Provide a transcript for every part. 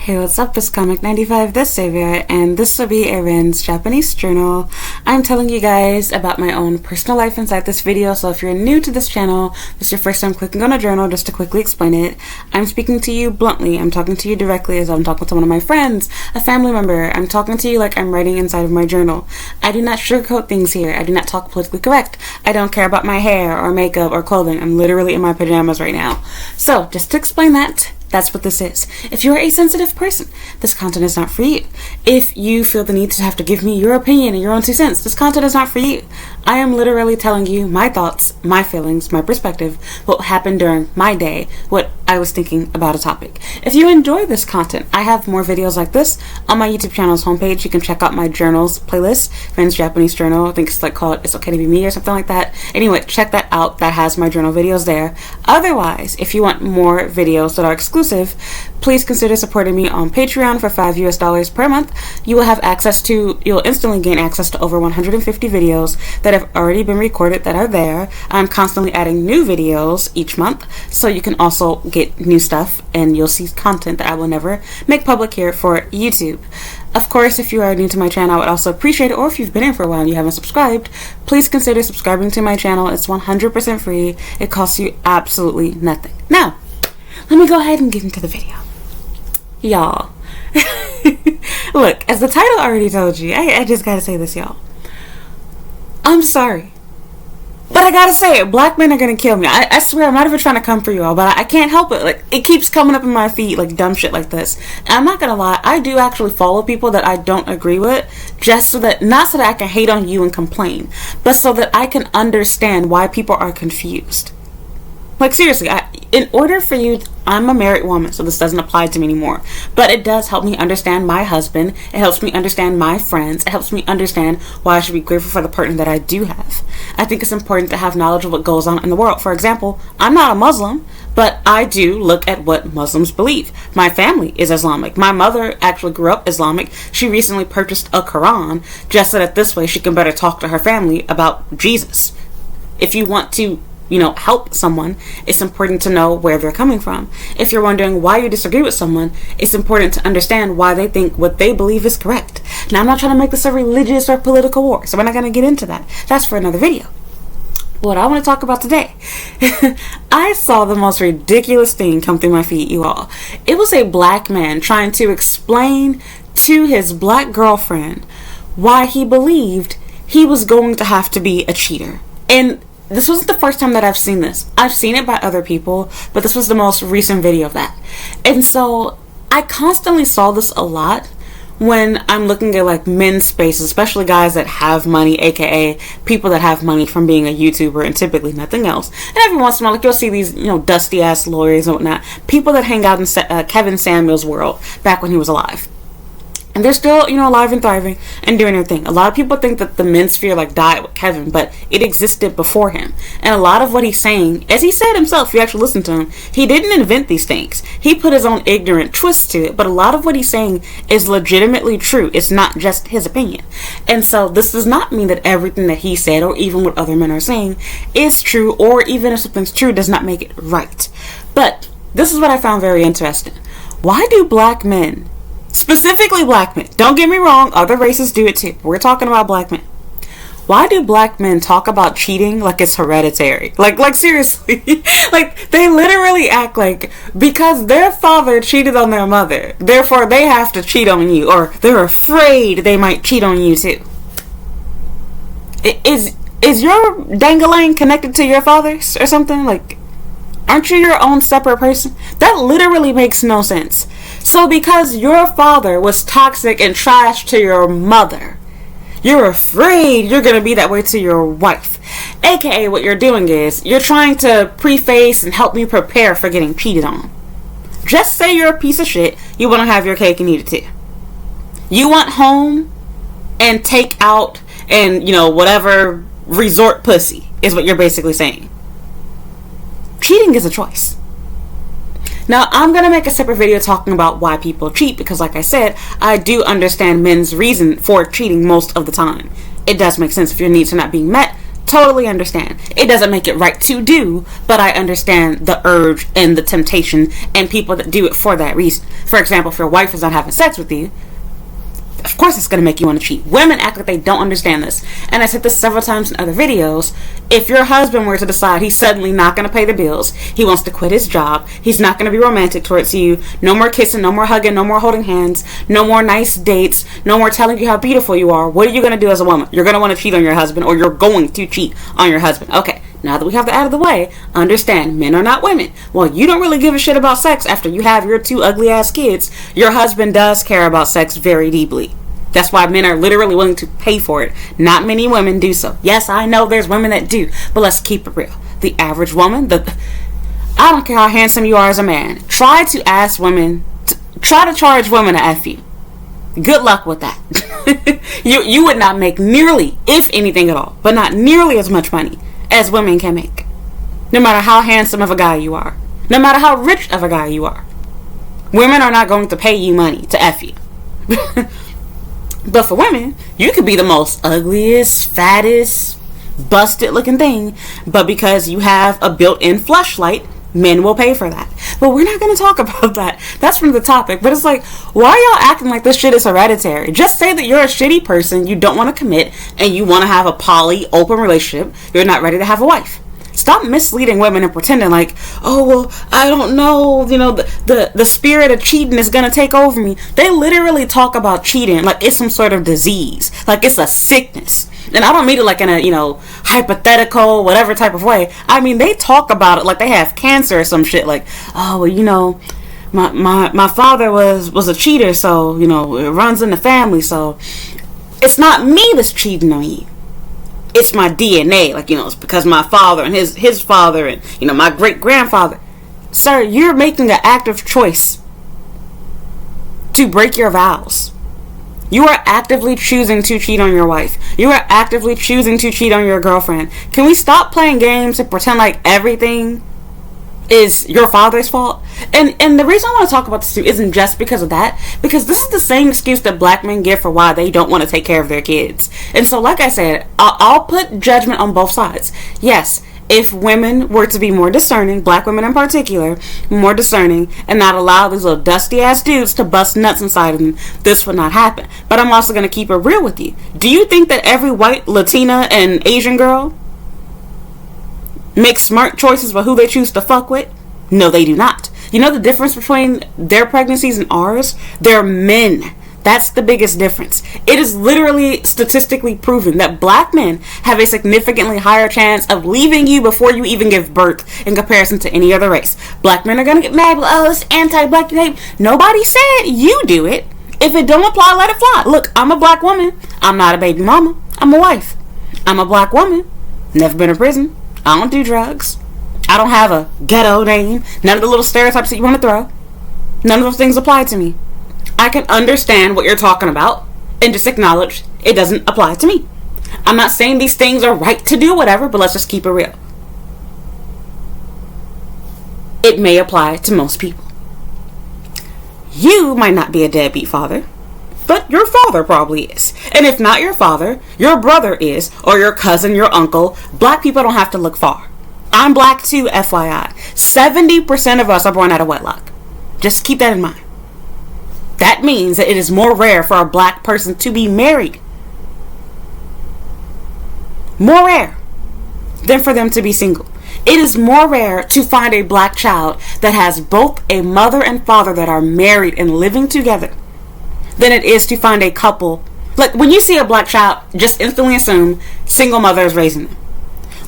Hey, what's up? It's Comic 95 the Savior, and this will be Erin's Japanese journal. I'm telling you guys about my own personal life inside this video, so if you're new to this channel, this is your first time clicking on a journal, just to quickly explain it, I'm speaking to you bluntly. I'm talking to you directly as I'm talking to one of my friends, a family member. I'm talking to you like I'm writing inside of my journal. I do not sugarcoat things here. I do not talk politically correct. I don't care about my hair or makeup or clothing. I'm literally in my pajamas right now. So, just to explain that, that's what this is. If you're a sensitive person, this content is not for you. If you feel the need to have to give me your opinion and your own 2 cents, this content is not for you. I am literally telling you my thoughts, my feelings, my perspective, what happened during my day, what I was thinking about a topic. If you enjoy this content, I have more videos like this on my YouTube channel's homepage. You can check out my journals playlist, Erin's Japanese Journal. I think it's like called It's Okay to Be Me or something like that. Anyway, check that out. That has my journal videos there. Otherwise, if you want more videos that are exclusive, please consider supporting me on Patreon for $5 per month. You'll instantly gain access to over 150 videos that have already been recorded that are there. I'm constantly adding new videos each month, so you can also get new stuff and you'll see content that I will never make public here for YouTube. Of course, if you are new to my channel, I would also appreciate it, or if you've been here for a while and you haven't subscribed, please consider subscribing to my channel. It's 100% free. It costs you absolutely nothing. Now, let me go ahead and get into the video. Y'all. Look, as the title already told you, I just gotta say this, y'all. I'm sorry, but I gotta say it. Black men are gonna kill me. I swear, I'm not even trying to come for you all, but I can't help it. Like, it keeps coming up in my feed, like dumb shit like this. And I'm not gonna lie, I do actually follow people that I don't agree with, just so that, not so that I can hate on you and complain, but so that I can understand why people are confused. Like, seriously, in order for you, I'm a married woman, so this doesn't apply to me anymore. But it does help me understand my husband. It helps me understand my friends. It helps me understand why I should be grateful for the partner that I do have. I think it's important to have knowledge of what goes on in the world. For example, I'm not a Muslim, but I do look at what Muslims believe. My family is Islamic. My mother actually grew up Islamic. She recently purchased a Quran just so that this way she can better talk to her family about Jesus. If you want to help someone, it's important to know where they're coming from. If you're wondering why you disagree with someone, it's important to understand why they think what they believe is correct. Now, I'm not trying to make this a religious or political war, so we're not going to get into that. That's for another video. What I want to talk about today, I saw the most ridiculous thing come through my feed, you all. It was a black man trying to explain to his black girlfriend why he believed he was going to have to be a cheater. And this wasn't the first time that I've seen this. I've seen it by other people, but this was the most recent video of that. And so I constantly saw this a lot when I'm looking at like men's spaces, especially guys that have money, aka people that have money from being a YouTuber and typically nothing else. And every once in a while, like, you'll see these, dusty ass lawyers and whatnot, people that hang out in Kevin Samuel's world back when he was alive. And they're still, alive and thriving and doing their thing. A lot of people think that the men's sphere died with Kevin, but it existed before him. And a lot of what he's saying, as he said himself, if you actually listen to him, he didn't invent these things. He put his own ignorant twist to it, but a lot of what he's saying is legitimately true. It's not just his opinion. And so this does not mean that everything that he said, or even what other men are saying, is true, or even if something's true, does not make it right. But this is what I found very interesting. Why do black men, specifically black men, don't get me wrong, other races do it too, we're talking about black men, why do black men talk about cheating like it's hereditary? Like seriously, like they literally act like because their father cheated on their mother, therefore they have to cheat on you, or they're afraid they might cheat on you too. Is your dangling connected to your father's or something? Like, aren't you your own separate person? That literally makes no sense. So because your father was toxic and trash to your mother, you're afraid you're going to be that way to your wife. AKA what you're doing is, you're trying to preface and help me prepare for getting cheated on. Just say you're a piece of shit, you want to have your cake and eat it too. You want home and take out and, whatever resort pussy is what you're basically saying. Cheating is a choice. Now, I'm going to make a separate video talking about why people cheat, because like I said, I do understand men's reason for cheating most of the time. It does make sense. If your needs are not being met, Totally understand. It doesn't make it right to do, but I understand the urge and the temptation and people that do it for that reason. For example, if your wife is not having sex with you, of course it's going to make you want to cheat. Women act like they don't understand this. And I said this several times in other videos. If your husband were to decide he's suddenly not going to pay the bills, he wants to quit his job, he's not going to be romantic towards you, no more kissing, no more hugging, no more holding hands, no more nice dates, no more telling you how beautiful you are, what are you going to do as a woman? You're going to want to cheat on your husband, or you're going to cheat on your husband. Okay, now that we have that out of the way, understand, men are not women. Well, you don't really give a shit about sex after you have your 2 ugly ass kids. Your husband does care about sex very deeply. That's why men are literally willing to pay for it. Not many women do so. Yes, I know there's women that do, but let's keep it real. The average woman, I don't care how handsome you are as a man, try to charge women to F you. Good luck with that. You would not make nearly, if anything at all, but not nearly as much money as women can make. No matter how handsome of a guy you are. No matter how rich of a guy you are. Women are not going to pay you money to F you. But for women, you could be the most ugliest, fattest, busted looking thing, but because you have a built-in fleshlight, men will pay for that. But we're not going to talk about that. That's from the topic. But it's like, why are y'all acting like this shit is hereditary? Just say that you're a shitty person, you don't want to commit, and you want to have a poly, open relationship. You're not ready to have a wife. Stop misleading women and pretending like, oh, well, I don't know, the spirit of cheating is going to take over me. They literally talk about cheating like it's some sort of disease, like it's a sickness. And I don't mean it like in a, hypothetical, whatever type of way. I mean, they talk about it like they have cancer or some shit, like, oh, well, my father was a cheater, so, it runs in the family, so it's not me that's cheating on you. It's my DNA, it's because my father and his father and, my great-grandfather. Sir, you're making an active choice to break your vows. You are actively choosing to cheat on your wife. You are actively choosing to cheat on your girlfriend. Can we stop playing games and pretend like everything is your father's fault? And the reason I want to talk about this too isn't just because of that, because this is the same excuse that black men give for why they don't want to take care of their kids. And so, like I said, I'll put judgment on both sides. Yes, if women were to be more discerning, black women in particular, more discerning, and not allow these little dusty ass dudes to bust nuts inside of them, this would not happen. But I'm also going to keep it real with you. Do you think that every white, Latina, and Asian girl make smart choices about who they choose to fuck with? No, they do not. You know the difference between their pregnancies and ours? They're men. That's the biggest difference. It is literally statistically proven that black men have a significantly higher chance of leaving you before you even give birth in comparison to any other race. Black men are going to get mad, oh, it's anti-black. Nobody said you do it. If it don't apply, let it fly. Look, I'm a black woman. I'm not a baby mama. I'm a wife. I'm a black woman. Never been in prison. I don't do drugs. I don't have a ghetto name. None of the little stereotypes that you want to throw. None of those things apply to me. I can understand what you're talking about and just acknowledge it doesn't apply to me. I'm not saying these things are right to do whatever, but let's just keep it real. It may apply to most people. You might not be a deadbeat father, but your father probably is. And if not your father, your brother is, or your cousin, your uncle. Black people don't have to look far. I'm black too, FYI. 70% of us are born out of wedlock. Just keep that in mind. That means that it is more rare for a black person to be married. More rare than for them to be single. It is more rare to find a black child that has both a mother and father that are married and living together than it is to find a couple. Like, when you see a black child, just instantly assume single mother is raising them.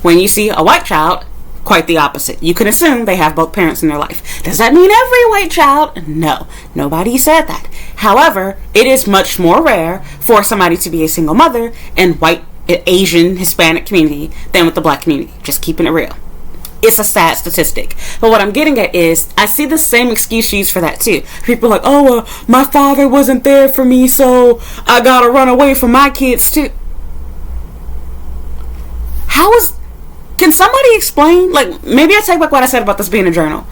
When you see a white child, quite the opposite. You can assume they have both parents in their life. Does that mean every white child? No, nobody said that. However, it is much more rare for somebody to be a single mother in white, Asian, Hispanic community than with the black community. Just keeping it real. It's a sad statistic. But what I'm getting at is, I see the same excuse used for that too. People are like, oh, my father wasn't there for me, so I gotta run away from my kids too. Can somebody explain, maybe I take back what I said about this being a journal.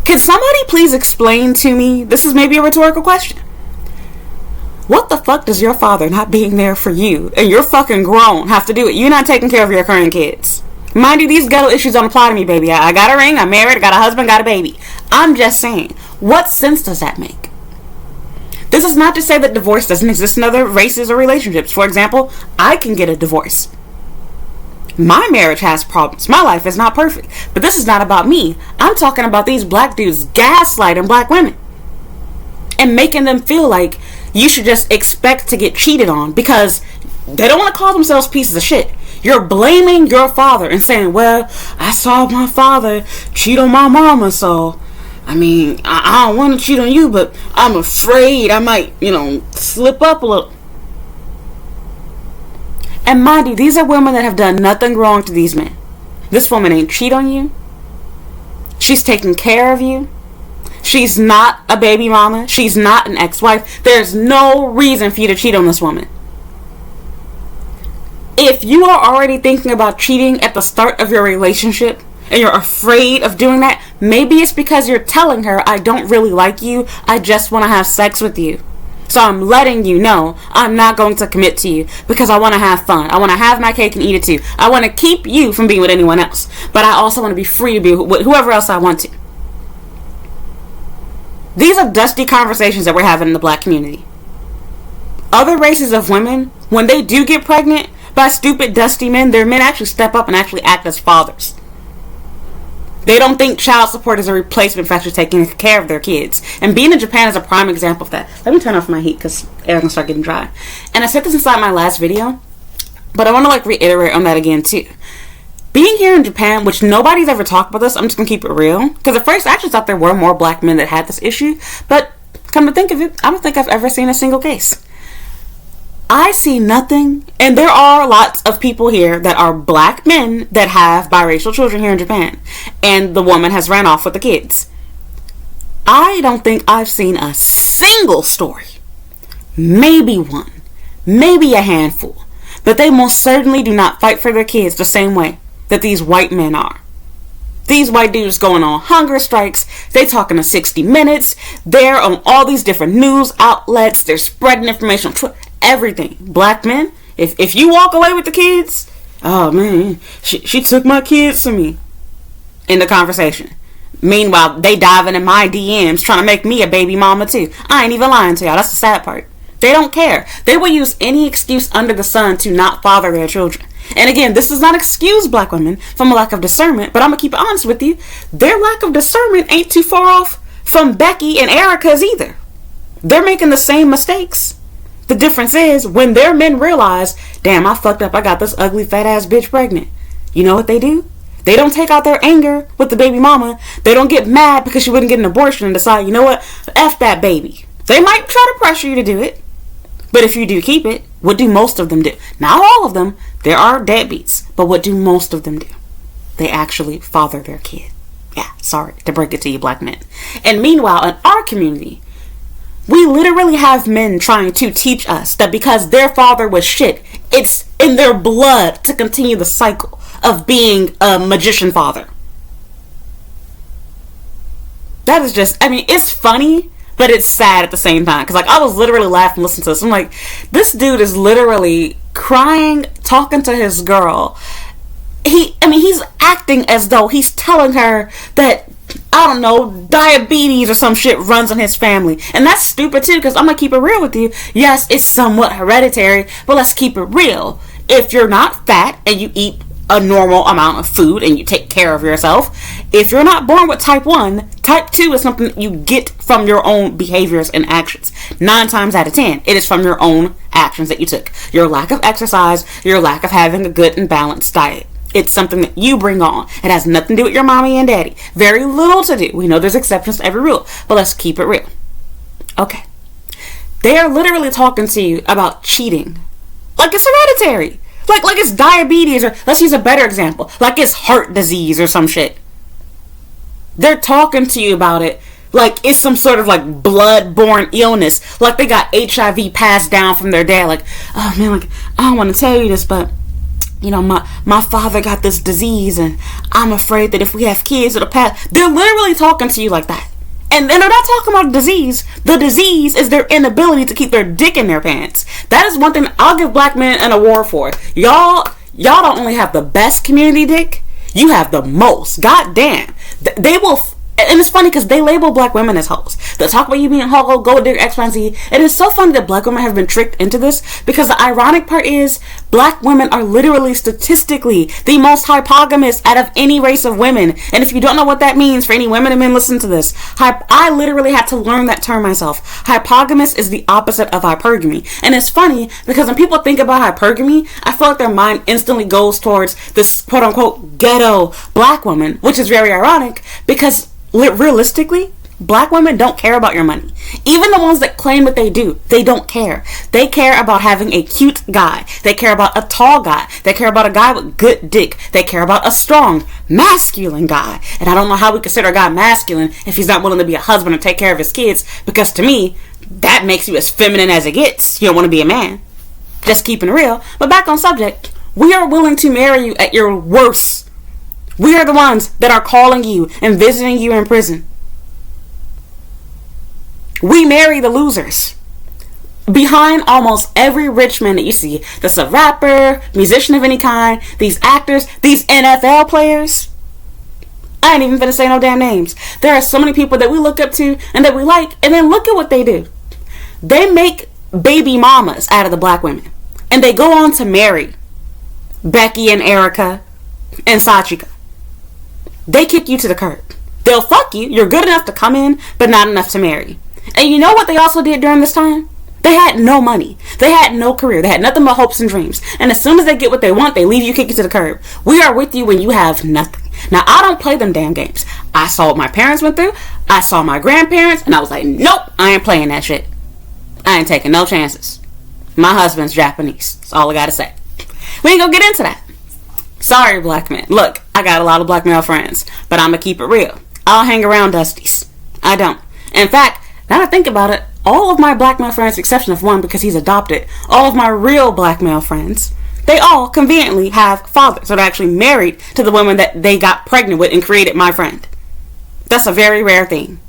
Can somebody please explain to me, this is maybe a rhetorical question, What the fuck does your father not being there for you, and you're fucking grown, have to do it? You're not taking care of your current kids. Mind you, these ghetto issues don't apply to me, baby. I got a ring, I'm married, I got a husband, got a baby. I'm just saying, what sense does that make? This is not to say that divorce doesn't exist in other races or relationships. For example, I can get a divorce. My marriage has problems. My life is not perfect. But this is not about me. I'm talking about these black dudes gaslighting black women and making them feel like you should just expect to get cheated on because they don't want to call themselves pieces of shit. You're blaming your father and saying, well, I saw my father cheat on my mama, so I mean, I don't want to cheat on you, but I'm afraid I might, slip up a little. And mind you, these are women that have done nothing wrong to these men. This woman ain't cheat on you. She's taking care of you. She's not a baby mama. She's not an ex-wife. There's no reason for you to cheat on this woman. If you are already thinking about cheating at the start of your relationship and you're afraid of doing that, maybe it's because you're telling her, I don't really like you. I just want to have sex with you. So I'm letting you know I'm not going to commit to you because I want to have fun. I want to have my cake and eat it too. I want to keep you from being with anyone else. But I also want to be free to be with whoever else I want to. These are dusty conversations that we're having in the black community. Other races of women, when they do get pregnant by stupid, dusty men, their men actually step up and actually act as fathers. They don't think child support is a replacement for actually taking care of their kids. And being in Japan is a prime example of that. Let me turn off my heat because air's gonna start getting dry. And I said this inside my last video, but I want to reiterate on that again too. Being here in Japan, which nobody's ever talked about this, I'm just gonna keep it real. Because at first I actually thought there were more black men that had this issue, but come to think of it, I don't think I've ever seen a single case. I see nothing, and there are lots of people here that are black men that have biracial children here in Japan, and the woman has ran off with the kids. I don't think I've seen a single story, maybe one, maybe a handful, but they most certainly do not fight for their kids the same way that these white men are. These white dudes going on hunger strikes. They talking to 60 Minutes. They're on all these different news outlets. They're spreading information on Twitter. Everything. Black men, if you walk away with the kids, oh man, she took my kids from me. In the conversation. Meanwhile, they diving in my DMs trying to make me a baby mama too. I ain't even lying to y'all. That's the sad part. They don't care. They will use any excuse under the sun to not father their children. And again, this does not excuse black women from a lack of discernment, but I'm going to keep it honest with you. Their lack of discernment ain't too far off from Becky and Erica's either. They're making the same mistakes. The difference is when their men realize, damn, I fucked up. I got this ugly fat ass bitch pregnant. You know what they do? They don't take out their anger with the baby mama. They don't get mad because she wouldn't get an abortion and decide, you know what? F that baby. They might try to pressure you to do it. But if you do keep it, what do most of them do? Not all of them. There are deadbeats. But what do most of them do? They actually father their kid. Yeah, sorry to break it to you, black men. And meanwhile, in our community, we literally have men trying to teach us that because their father was shit, it's in their blood to continue the cycle of being a magician father. That is just, I mean, it's funny, but it's sad at the same time. Because, I was literally laughing listening to this. I'm like, this dude is literally crying, talking to his girl. He's acting as though he's telling her that, I don't know, diabetes or some shit runs in his family. And that's stupid too, because I'm going to keep it real with you. Yes, it's somewhat hereditary, but let's keep it real. If you're not fat and you eat a normal amount of food and you take care of yourself, if you're not born with type 1, type 2 is something that you get from your own behaviors and actions. 9 times out of 10, it is from your own actions that you took. Your lack of exercise, your lack of having a good and balanced diet. It's something that you bring on. It has nothing to do with your mommy and daddy. Very little to do. We know there's exceptions to every rule, but let's keep it real. Okay. They are literally talking to you about cheating. Like it's hereditary. Like it's diabetes, or let's use a better example. Like it's heart disease or some shit. They're talking to you about it like it's some sort of blood-borne illness. Like they got HIV passed down from their dad. Like, oh man, I don't want to tell you this, but my father got this disease and I'm afraid that if we have kids it'll pass. They're literally talking to you like that. And they're not talking about disease. The disease is their inability to keep their dick in their pants. That is one thing I'll give black men an award for. Y'all don't only have the best community dick, you have the most. God damn. They will... And it's funny because they label black women as hoes. They'll talk about you being ho, gold digger, X, Y, and Z. And it's so funny that black women have been tricked into this, because the ironic part is black women are literally statistically the most hypogamous out of any race of women. And if you don't know what that means, for any women and men listening to this, I literally had to learn that term myself. Hypogamous is the opposite of hypergamy. And it's funny because when people think about hypergamy, I feel like their mind instantly goes towards this quote unquote ghetto black woman, which is very ironic because realistically, black women don't care about your money. Even the ones that claim that they do, they don't care. They care about having a cute guy. They care about a tall guy. They care about a guy with good dick. They care about a strong, masculine guy. And I don't know how we consider a guy masculine if he's not willing to be a husband and take care of his kids, because to me, that makes you as feminine as it gets. You don't want to be a man. Just keeping it real. But back on subject, we are willing to marry you at your worst. We are the ones that are calling you and visiting you in prison. We marry the losers. Behind almost every rich man that you see, that's a rapper, musician of any kind, these actors, these NFL players, I ain't even gonna say no damn names. There are so many people that we look up to and that we like, and then look at what they do. They make baby mamas out of the black women, and they go on to marry Becky and Erica and Sachika. They kick you to the curb. They'll fuck you. You're good enough to come in, but not enough to marry. And you know what they also did during this time? They had no money. They had no career. They had nothing but hopes and dreams. And as soon as they get what they want, they leave you, kick you to the curb. We are with you when you have nothing. Now, I don't play them damn games. I saw what my parents went through. I saw my grandparents, and I was like, nope, I ain't playing that shit. I ain't taking no chances. My husband's Japanese. That's all I gotta say. We ain't gonna get into that. Sorry, black men. Look, I got a lot of black male friends, but I'm gonna keep it real. I'll hang around dusties. I don't. In fact, now that I think about it, all of my black male friends, exception of one because he's adopted, all of my real black male friends, they all conveniently have fathers that are actually married to the woman that they got pregnant with and created my friend. That's a very rare thing.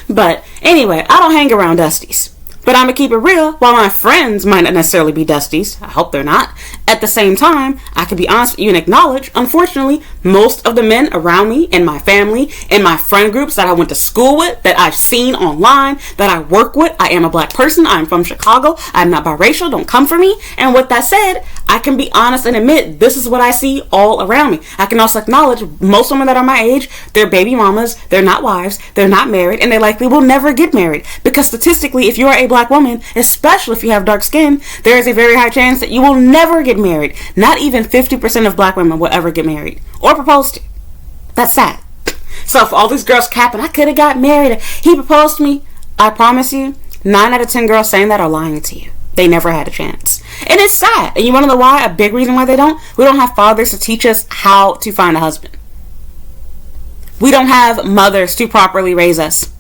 But anyway, I don't hang around dusties. But I'm going to keep it real. While my friends might not necessarily be dusties, I hope they're not, at the same time, I can be honest with you and acknowledge, unfortunately, most of the men around me, in my family, in my friend groups that I went to school with, that I've seen online, that I work with, I am a black person, I'm from Chicago, I'm not biracial, don't come for me. And with that said, I can be honest and admit this is what I see all around me. I can also acknowledge most women that are my age, they're baby mamas, they're not wives, they're not married, and they likely will never get married. Because statistically, if you are a black woman, especially if you have dark skin, there is a very high chance that you will never get married. Not even 50% of black women will ever get married or propose to. That's sad. So for all these girls capping, I could have got married, he proposed to me, I promise you, 9 out of 10 girls saying that are lying to you. They never had a chance. And it's sad. And you want to know why? A big reason why they don't? We don't have fathers to teach us how to find a husband. We don't have mothers to properly raise us.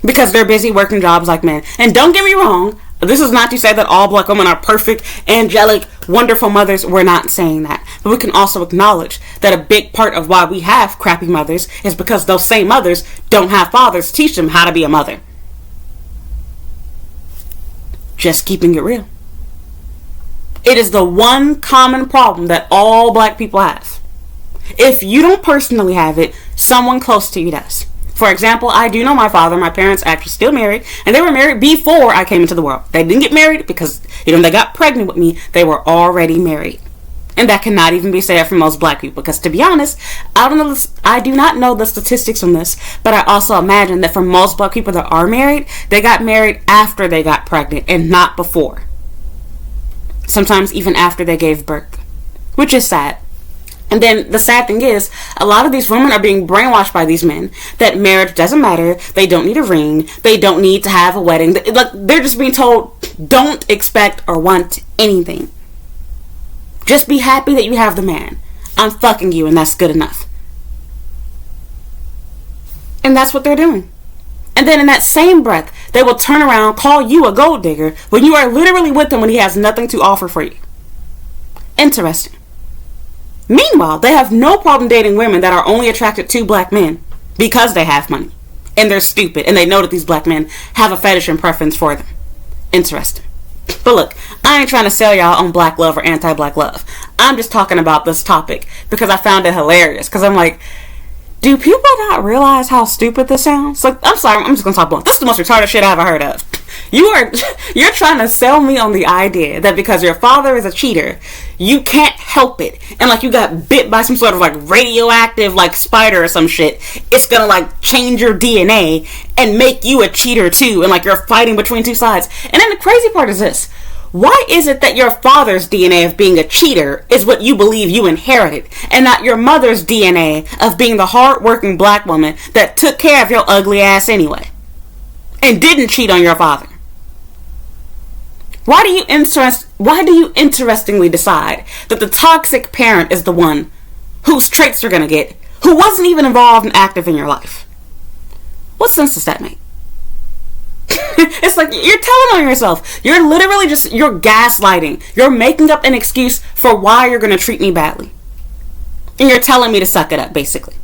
Because they're busy working jobs like men. And don't get me wrong, this is not to say that all black women are perfect, angelic, wonderful mothers. We're not saying that. But we can also acknowledge that a big part of why we have crappy mothers is because those same mothers don't have fathers to teach them how to be a mother. Just keeping it real. It is the one common problem that all black people have. If you don't personally have it, someone close to you does. For example, I do know my father and my parents actually still married, and they were married before I came into the world. They didn't get married because, they got pregnant with me. They were already married. And that cannot even be said for most black people, because to be honest, I do not know the statistics on this, but I also imagine that for most black people that are married, they got married after they got pregnant and not before. Sometimes even after they gave birth, which is sad. And then the sad thing is, a lot of these women are being brainwashed by these men that marriage doesn't matter, they don't need a ring, they don't need to have a wedding. They're just being told, don't expect or want anything. Just be happy that you have the man. I'm fucking you and that's good enough. And that's what they're doing. And then in that same breath, they will turn around, call you a gold digger when you are literally with him when he has nothing to offer for you. Interesting. Meanwhile, they have no problem dating women that are only attracted to black men because they have money. and they're stupid, and they know that these black men have a fetish and preference for them. Interesting. But look, I ain't trying to sell y'all on black love or anti-black love. I'm just talking about this topic because I found it hilarious. Because I'm like, do people not realize how stupid this sounds? Like, I'm sorry, I'm just gonna talk blunt. This is the most retarded shit I've ever heard of. You're trying to sell me on the idea that because your father is a cheater, you can't help it. And like you got bit by some sort of like radioactive like spider or some shit, it's gonna like change your DNA and make you a cheater too. And like you're fighting between two sides. And then the crazy part is this. Why is it that your father's DNA of being a cheater is what you believe you inherited, and not your mother's DNA of being the hard-working black woman that took care of your ugly ass anyway and didn't cheat on your father? Why do you interestingly decide that the toxic parent is the one whose traits you're gonna get, who wasn't even involved and active in your life? What sense does that make? It's like you're telling on yourself. You're literally you're gaslighting. You're making up an excuse for why you're gonna treat me badly. And you're telling me to suck it up, basically.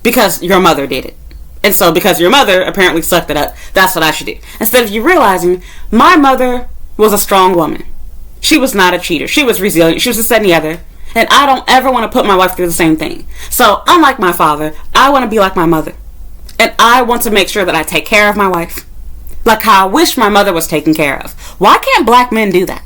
Because your mother did it. And so because your mother apparently sucked it up, that's what I should do. Instead of you realizing, my mother was a strong woman. She was not a cheater. She was resilient. She was this, that, and the other. And I don't ever want to put my wife through the same thing. So unlike my father, I want to be like my mother. And I want to make sure that I take care of my wife. Like how I wish my mother was taken care of. Why can't black men do that?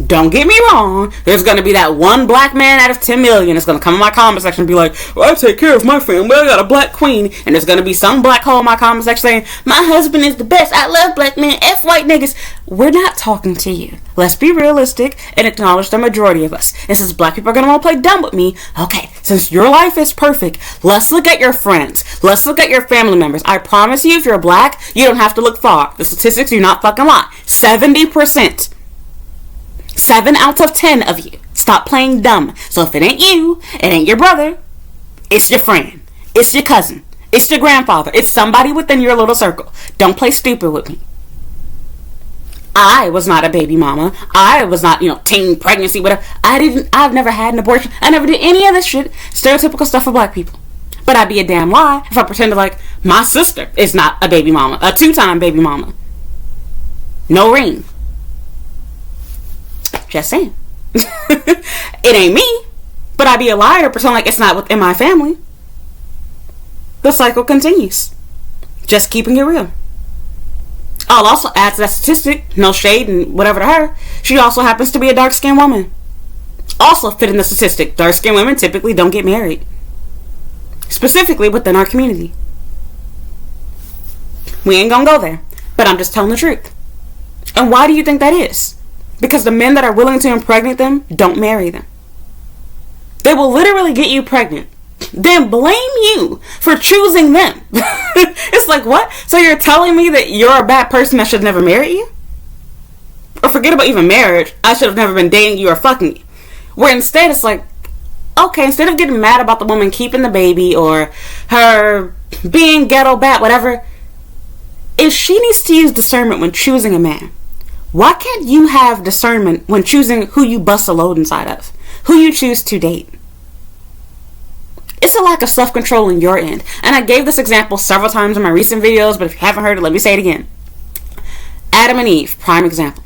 Don't get me wrong. There's going to be that one black man out of 10 million that's going to come in my comment section and be like, well, I take care of my family. I got a black queen. And there's going to be some black hole in my comment section saying, my husband is the best. I love black men. F white niggas. We're not talking to you. Let's be realistic and acknowledge the majority of us. And since black people are going to want to play dumb with me, okay, since your life is perfect, let's look at your friends. Let's look at your family members. I promise you, if you're black, you don't have to look far. The statistics do not fucking lie. 70%. 7 out of 10 of you. Stop playing dumb. So if it ain't you, it ain't your brother, it's your friend, it's your cousin, it's your grandfather, it's somebody within your little circle. Don't play stupid with me. I was not a baby mama. I was not, teen pregnancy, whatever. I've never had an abortion. I never did any of this shit. Stereotypical stuff for black people. But I'd be a damn lie if I pretended like my sister is not a baby mama, a 2-time baby mama. No ring. Just saying. It ain't me, but I'd be a liar pretend like it's not within my family. The cycle continues. Just keeping it real. I'll also add to that statistic, no shade and whatever to her, she also happens to be a dark-skinned woman. Also fit in the statistic, dark-skinned women typically don't get married. Specifically within our community. We ain't gonna go there, but I'm just telling the truth. And why do you think that is? Because the men that are willing to impregnate them don't marry them. They will literally get you pregnant, then blame you for choosing them. It's like, what? So you're telling me that you're a bad person that should never marry you? Or forget about even marriage, I should have never been dating you or fucking you. Where instead it's like, okay, instead of getting mad about the woman keeping the baby or her being ghetto bad, whatever, if she needs to use discernment when choosing a man, why can't you have discernment when choosing who you bust a load inside of? Who you choose to date? It's a lack of self-control on your end. And I gave this example several times in my recent videos, but if you haven't heard it, let me say it again. Adam and Eve, prime example.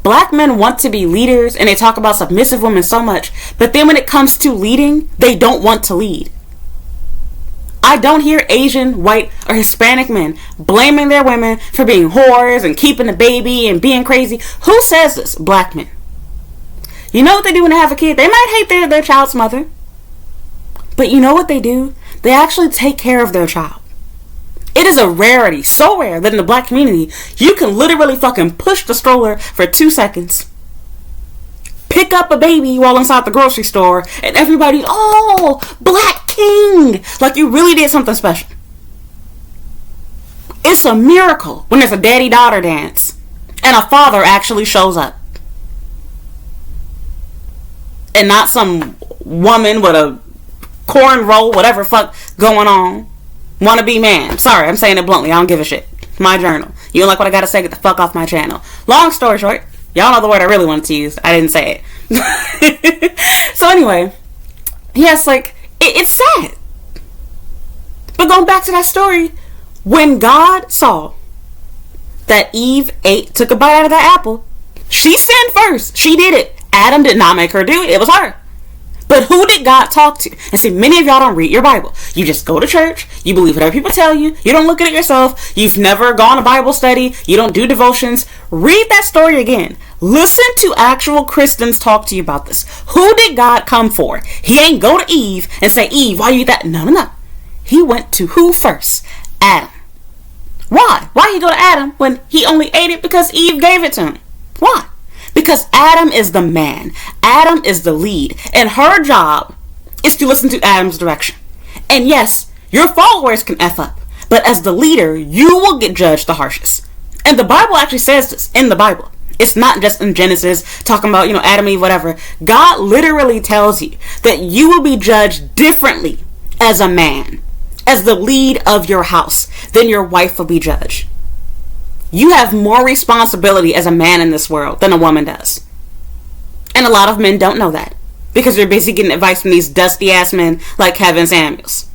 Black men want to be leaders and they talk about submissive women so much, but then when it comes to leading, they don't want to lead. I don't hear Asian, white, or Hispanic men blaming their women for being whores and keeping the baby and being crazy. Who says this? Black men. You know what they do when they have a kid? They might hate their child's mother. But you know what they do? They actually take care of their child. It is a rarity, so rare that in the black community, you can literally fucking push the stroller for 2 seconds, pick up a baby while inside the grocery store, and everybody, oh, black king, like you really did something special. It's a miracle when there's a daddy-daughter dance and a father actually shows up. And not some woman with a cornrow, whatever fuck going on. Wanna be man. Sorry, I'm saying it bluntly. I don't give a shit. My journal. You don't like what I gotta say? Get the fuck off my channel. Long story short, y'all know the word I really wanted to use. I didn't say it. So anyway, yes, like, it's sad. But going back to that story, when God saw that Eve took a bite out of that apple, she sinned first. She did it. Adam did not make her do it. It was her. But who did God talk to? And see, many of y'all don't read your Bible. You just go to church. You believe whatever people tell you. You don't look at it yourself. You've never gone to Bible study. You don't do devotions. Read that story again. Listen to actual Christians talk to you about this. Who did God come for? He ain't go to Eve and say, Eve, why you eat that? No. He went to who first? Adam. Why? Why he go to Adam when he only ate it because Eve gave it to him? Why? Because Adam is the man. Adam is the lead. And her job is to listen to Adam's direction. And yes, your followers can F up. But as the leader, you will get judged the harshest. And the Bible actually says this in the Bible. It's not just in Genesis talking about, Adam, Eve, whatever. God literally tells you that you will be judged differently as a man, as the lead of your house, than your wife will be judged. You have more responsibility as a man in this world than a woman does. And a lot of men don't know that because they're busy getting advice from these dusty ass men like Kevin Samuels.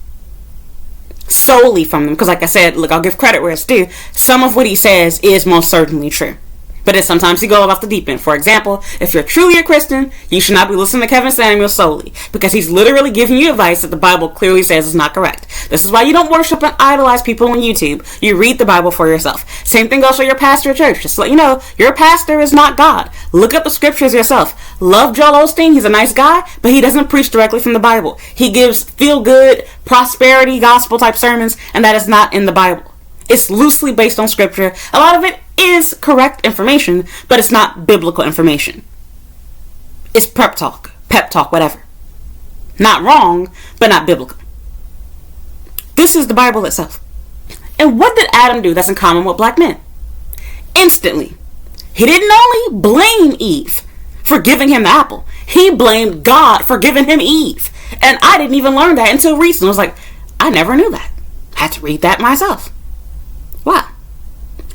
Solely from them. Because like I said, look, I'll give credit where it's due. Some of what he says is most certainly true. But it's sometimes he goes off the deep end. For example, if you're truly a Christian, you should not be listening to Kevin Samuels solely, because he's literally giving you advice that the Bible clearly says is not correct. This is why you don't worship and idolize people on YouTube. You read the Bible for yourself. Same thing goes for your pastor at church. Just to let you know, your pastor is not God. Look up the scriptures yourself. Love Joel Osteen. He's a nice guy, but he doesn't preach directly from the Bible. He gives feel-good, prosperity, gospel type sermons, and that is not in the Bible. It's loosely based on scripture. A lot of it is correct information, but it's not biblical information. It's pep talk, whatever. Not wrong, but not biblical. This is the Bible itself. And what did Adam do that's in common with black men? Instantly, he didn't only blame Eve for giving him the apple. He blamed God for giving him Eve. And I didn't even learn that until recently. I was like, I never knew that. I had to read that myself. Wow.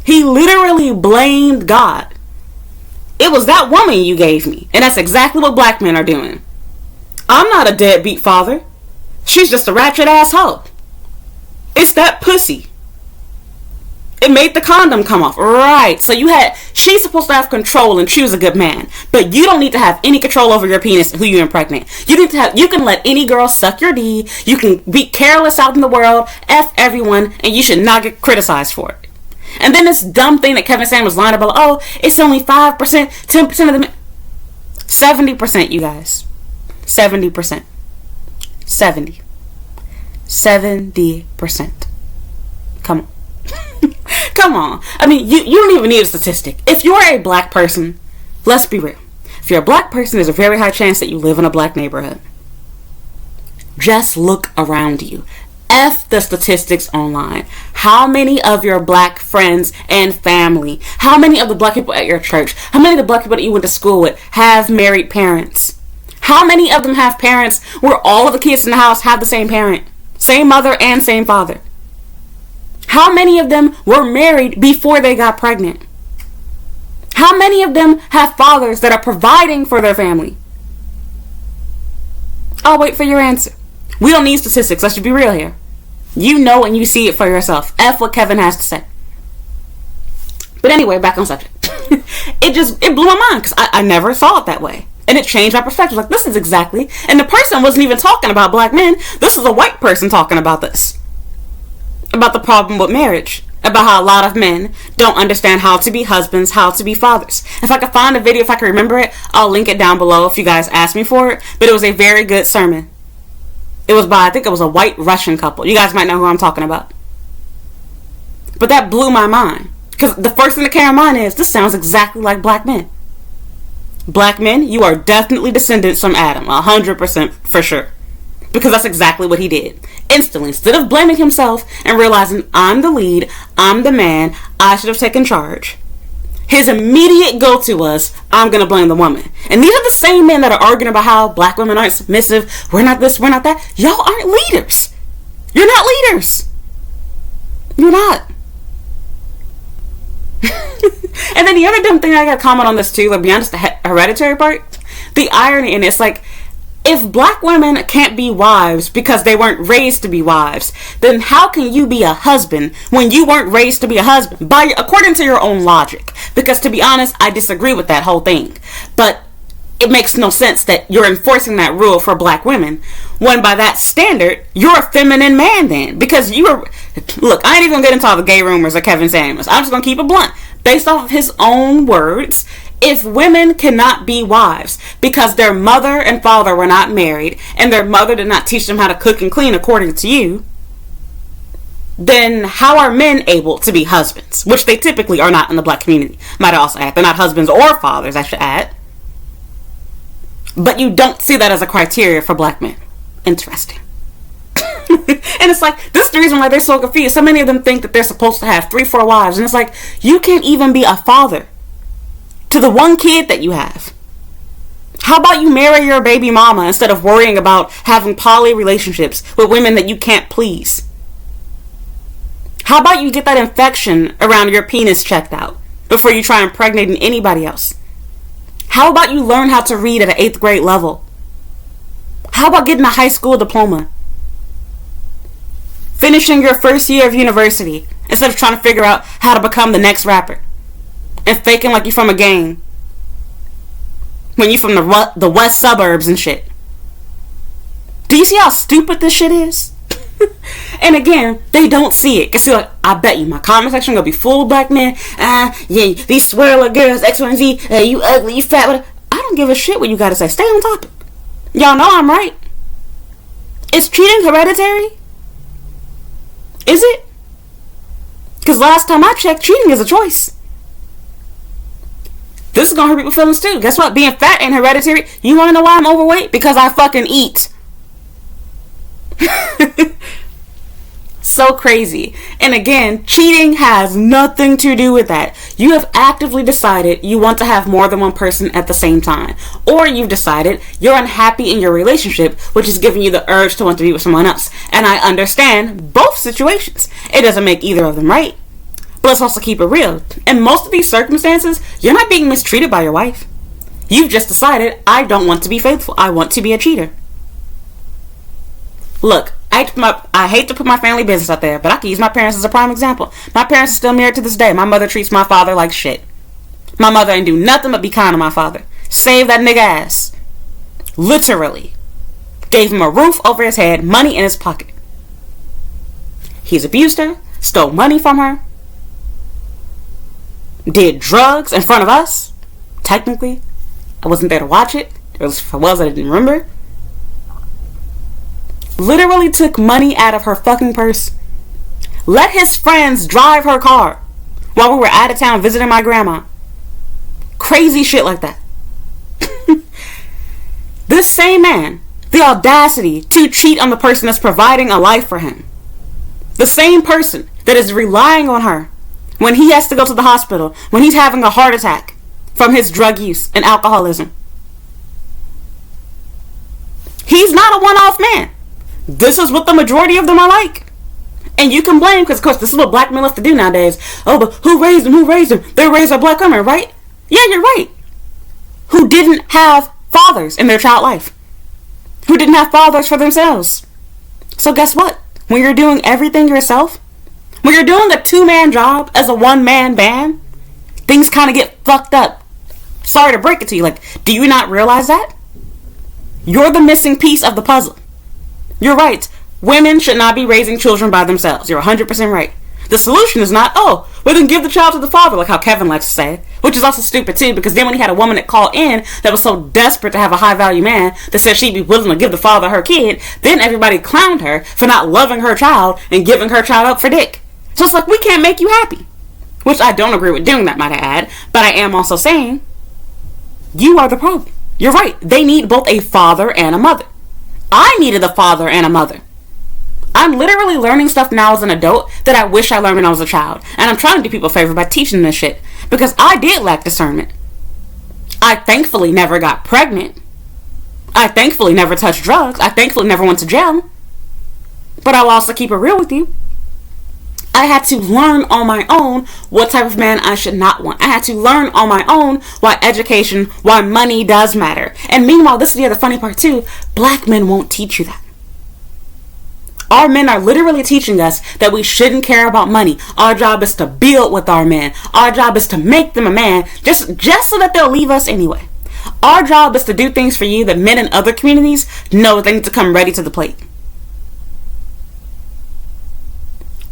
He literally blamed God. It was that woman you gave me. And that's exactly what black men are doing. I'm not a deadbeat father. She's just a ratchet asshole. It's that pussy. It made the condom come off. Right. So she's supposed to have control and choose a good man. But you don't need to have any control over your penis and who you impregnate. You can let any girl suck your D. You can be careless out in the world, F everyone, and you should not get criticized for it. And then this dumb thing that Kevin Samuels lying about, oh, it's only 5%, 10% of the men. 70%, you guys. 70%. 70%. Come on. Come on. I mean, you don't even need a statistic. If you're a black person, let's be real. If you're a black person, there's a very high chance that you live in a black neighborhood. Just look around you. F the statistics online. How many of your black friends and family, how many of the black people at your church, how many of the black people that you went to school with have married parents? How many of them have parents where all of the kids in the house have the same parent? Same mother and same father? How many of them were married before they got pregnant? How many of them have fathers that are providing for their family? I'll wait for your answer. We don't need statistics. Let's just be real here. You know and you see it for yourself. F what Kevin has to say. But anyway, back on subject. It blew my mind because I never saw it that way. And it changed my perspective. Like, this is exactly... And the person wasn't even talking about black men. This was a white person talking about this. About the problem with marriage. About how a lot of men don't understand how to be husbands, how to be fathers. If I could find a video, if I can remember it, I'll link it down below if you guys ask me for it. But it was a very good sermon. It was by, I think it was a white Russian couple. You guys might know who I'm talking about. But that blew my mind. Because the first thing that came to mind is, this sounds exactly like black men. Black men, you are definitely descendants from Adam. 100% for sure. Because that's exactly what he did. Instantly, instead of blaming himself and realizing, I'm the lead, I'm the man, I should have taken charge. His immediate go-to was, I'm going to blame the woman. And these are the same men that are arguing about how black women aren't submissive. We're not this, we're not that. Y'all aren't leaders. You're not leaders. You're not. And then the other dumb thing I got to comment on this too, like beyond just the hereditary part, the irony in it's like, If black women can't be wives because they weren't raised to be wives, then how can you be a husband when you weren't raised to be a husband? According to your own logic. Because to be honest, I disagree with that whole thing. But it makes no sense that you're enforcing that rule for black women when by that standard, you're a feminine man then. Because look, I ain't even gonna get into all the gay rumors of Kevin Samuels. I'm just gonna keep it blunt. Based off of his own words, if women cannot be wives because their mother and father were not married and their mother did not teach them how to cook and clean according to you, then how are men able to be husbands? Which they typically are not in the black community. Might also add, they're not husbands or fathers, I should add. But you don't see that as a criteria for black men. Interesting. And it's like, this is the reason why they're so confused. So many of them think that they're supposed to have 3-4 wives. And it's like, you can't even be a father to the one kid that you have. How about you marry your baby mama instead of worrying about having poly relationships with women that you can't please? How about you get that infection around your penis checked out before you try impregnating anybody else? How about you learn how to read at an 8th grade level? How about getting a high school diploma? Finishing your first year of university instead of trying to figure out how to become the next rapper and faking like you're from a gang when you're from the west suburbs and shit. Do you see how stupid this shit is? And again, they don't see it. Cause see, like, I bet you my comment section gonna be full of black men. Yeah, these swirler girls, X, Y, and Z. You ugly, you fat. Whatever. I don't give a shit what you gotta say. Stay on topic. Y'all know I'm right. Is cheating hereditary? Is it? Cause last time I checked, cheating is a choice. This is gonna hurt people's feelings too. Guess what? Being fat ain't hereditary. You wanna know why I'm overweight? Because I fucking eat. So crazy. And again, cheating has nothing to do with that. You have actively decided you want to have more than one person at the same time. Or you've decided you're unhappy in your relationship, which is giving you the urge to want to be with someone else. And I understand both situations. It doesn't make either of them right. But let's also keep it real. In most of these circumstances, you're not being mistreated by your wife. You've just decided, I don't want to be faithful. I want to be a cheater. Look, I hate to put my family business out there, but I can use my parents as a prime example. My parents are still married to this day. My mother treats my father like shit. My mother ain't do nothing but be kind to my father. Save that nigga ass. Literally. Gave him a roof over his head, money in his pocket. He's abused her, stole money from her, did drugs in front of us. Technically, I wasn't there to watch it. If I was, I didn't remember. Literally took money out of her fucking purse. Let his friends drive her car while we were out of town visiting my grandma. Crazy shit like that. This same man, the audacity to cheat on the person that's providing a life for him. The same person that is relying on her when he has to go to the hospital, when he's having a heart attack from his drug use and alcoholism. He's not a one-off man. This is what the majority of them are like. And you can blame, because of course this is what black men love to do nowadays. Oh, but who raised them? Who raised them? They raised by black women, right? Yeah, you're right. Who didn't have fathers in their child life. Who didn't have fathers for themselves. So guess what? When you're doing everything yourself, when you're doing a 2-man job as a 1-man band, things kind of get fucked up. Sorry to break it to you. Like, do you not realize that? You're the missing piece of the puzzle. You're right. Women should not be raising children by themselves. You're 100% right. The solution is not, well then give the child to the father, like how Kevin likes to say. Which is also stupid too, because then when he had a woman that called in that was so desperate to have a high-value man that said she'd be willing to give the father her kid, then everybody clowned her for not loving her child and giving her child up for dick. So it's like, we can't make you happy. Which I don't agree with doing that, might I add. But I am also saying, you are the problem. You're right. They need both a father and a mother. I needed a father and a mother. I'm literally learning stuff now as an adult that I wish I learned when I was a child. And I'm trying to do people a favor by teaching this shit. Because I did lack discernment. I thankfully never got pregnant. I thankfully never touched drugs. I thankfully never went to jail. But I will also keep it real with you. I had to learn on my own what type of man I should not want. I had to learn on my own why education, why money does matter. And meanwhile, this is the other funny part too, black men won't teach you that. Our men are literally teaching us that we shouldn't care about money. Our job is to build with our men. Our job is to make them a man just so that they'll leave us anyway. Our job is to do things for you that men in other communities know they need to come ready to the plate.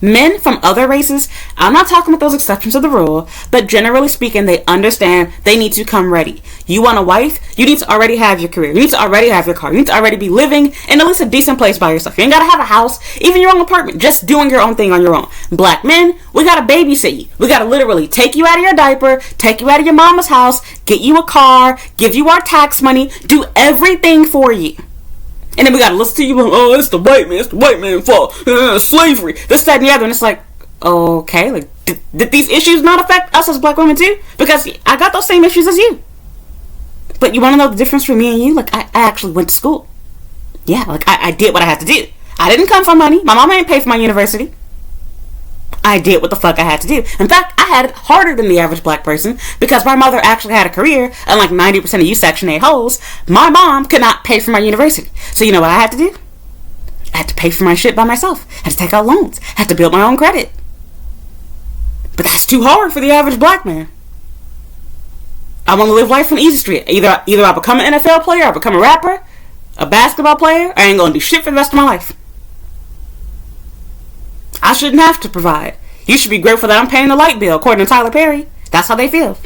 Men from other races, I'm not talking about those exceptions to the rule, but generally speaking, they understand they need to come ready. You want a wife? You need to already have your career. You need to already have your car. You need to already be living in at least a decent place by yourself. You ain't gotta have a house, even your own apartment, just doing your own thing on your own. Black men, we gotta babysit you. We gotta literally take you out of your diaper, take you out of your mama's house, get you a car, give you our tax money, do everything for you. And then we gotta listen to you, oh, it's the white man's fault, slavery, this, that, and the other. And it's like, okay, like, did these issues not affect us as black women too? Because I got those same issues as you. But you wanna know the difference between me and you? Like, I actually went to school. Yeah, like, I did what I had to do. I didn't come from money. My mama didn't pay for my university. I did what the fuck I had to do. In fact, I had it harder than the average black person because my mother actually had a career, unlike 90% of you Section 8 hoes. My mom could not pay for my university. So you know what I had to do? I had to pay for my shit by myself. I had to take out loans. I had to build my own credit. But that's too hard for the average black man. I want to live life on easy street. Either I become an NFL player, I become a rapper, a basketball player, I ain't gonna do shit for the rest of my life. I shouldn't have to provide. You should be grateful that I'm paying the light bill, according to Tyler Perry. That's how they feel.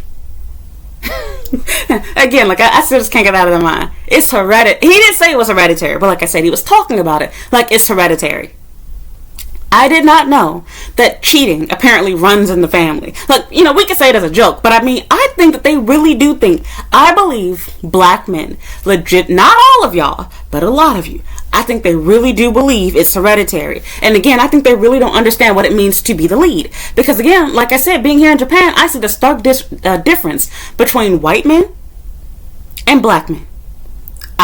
Again, like I still just can't get out of their mind. It's hereditary. He didn't say it was hereditary, but like I said, he was talking about it like it's hereditary. I did not know that cheating apparently runs in the family. Like, you know, we can say it as a joke, but I mean, I think that they really do think. I believe black men, legit, not all of y'all, but a lot of you, I think they really do believe it's hereditary. And again, I think they really don't understand what it means to be the lead. Because again, like I said, being here in Japan, I see the stark difference between white men and black men.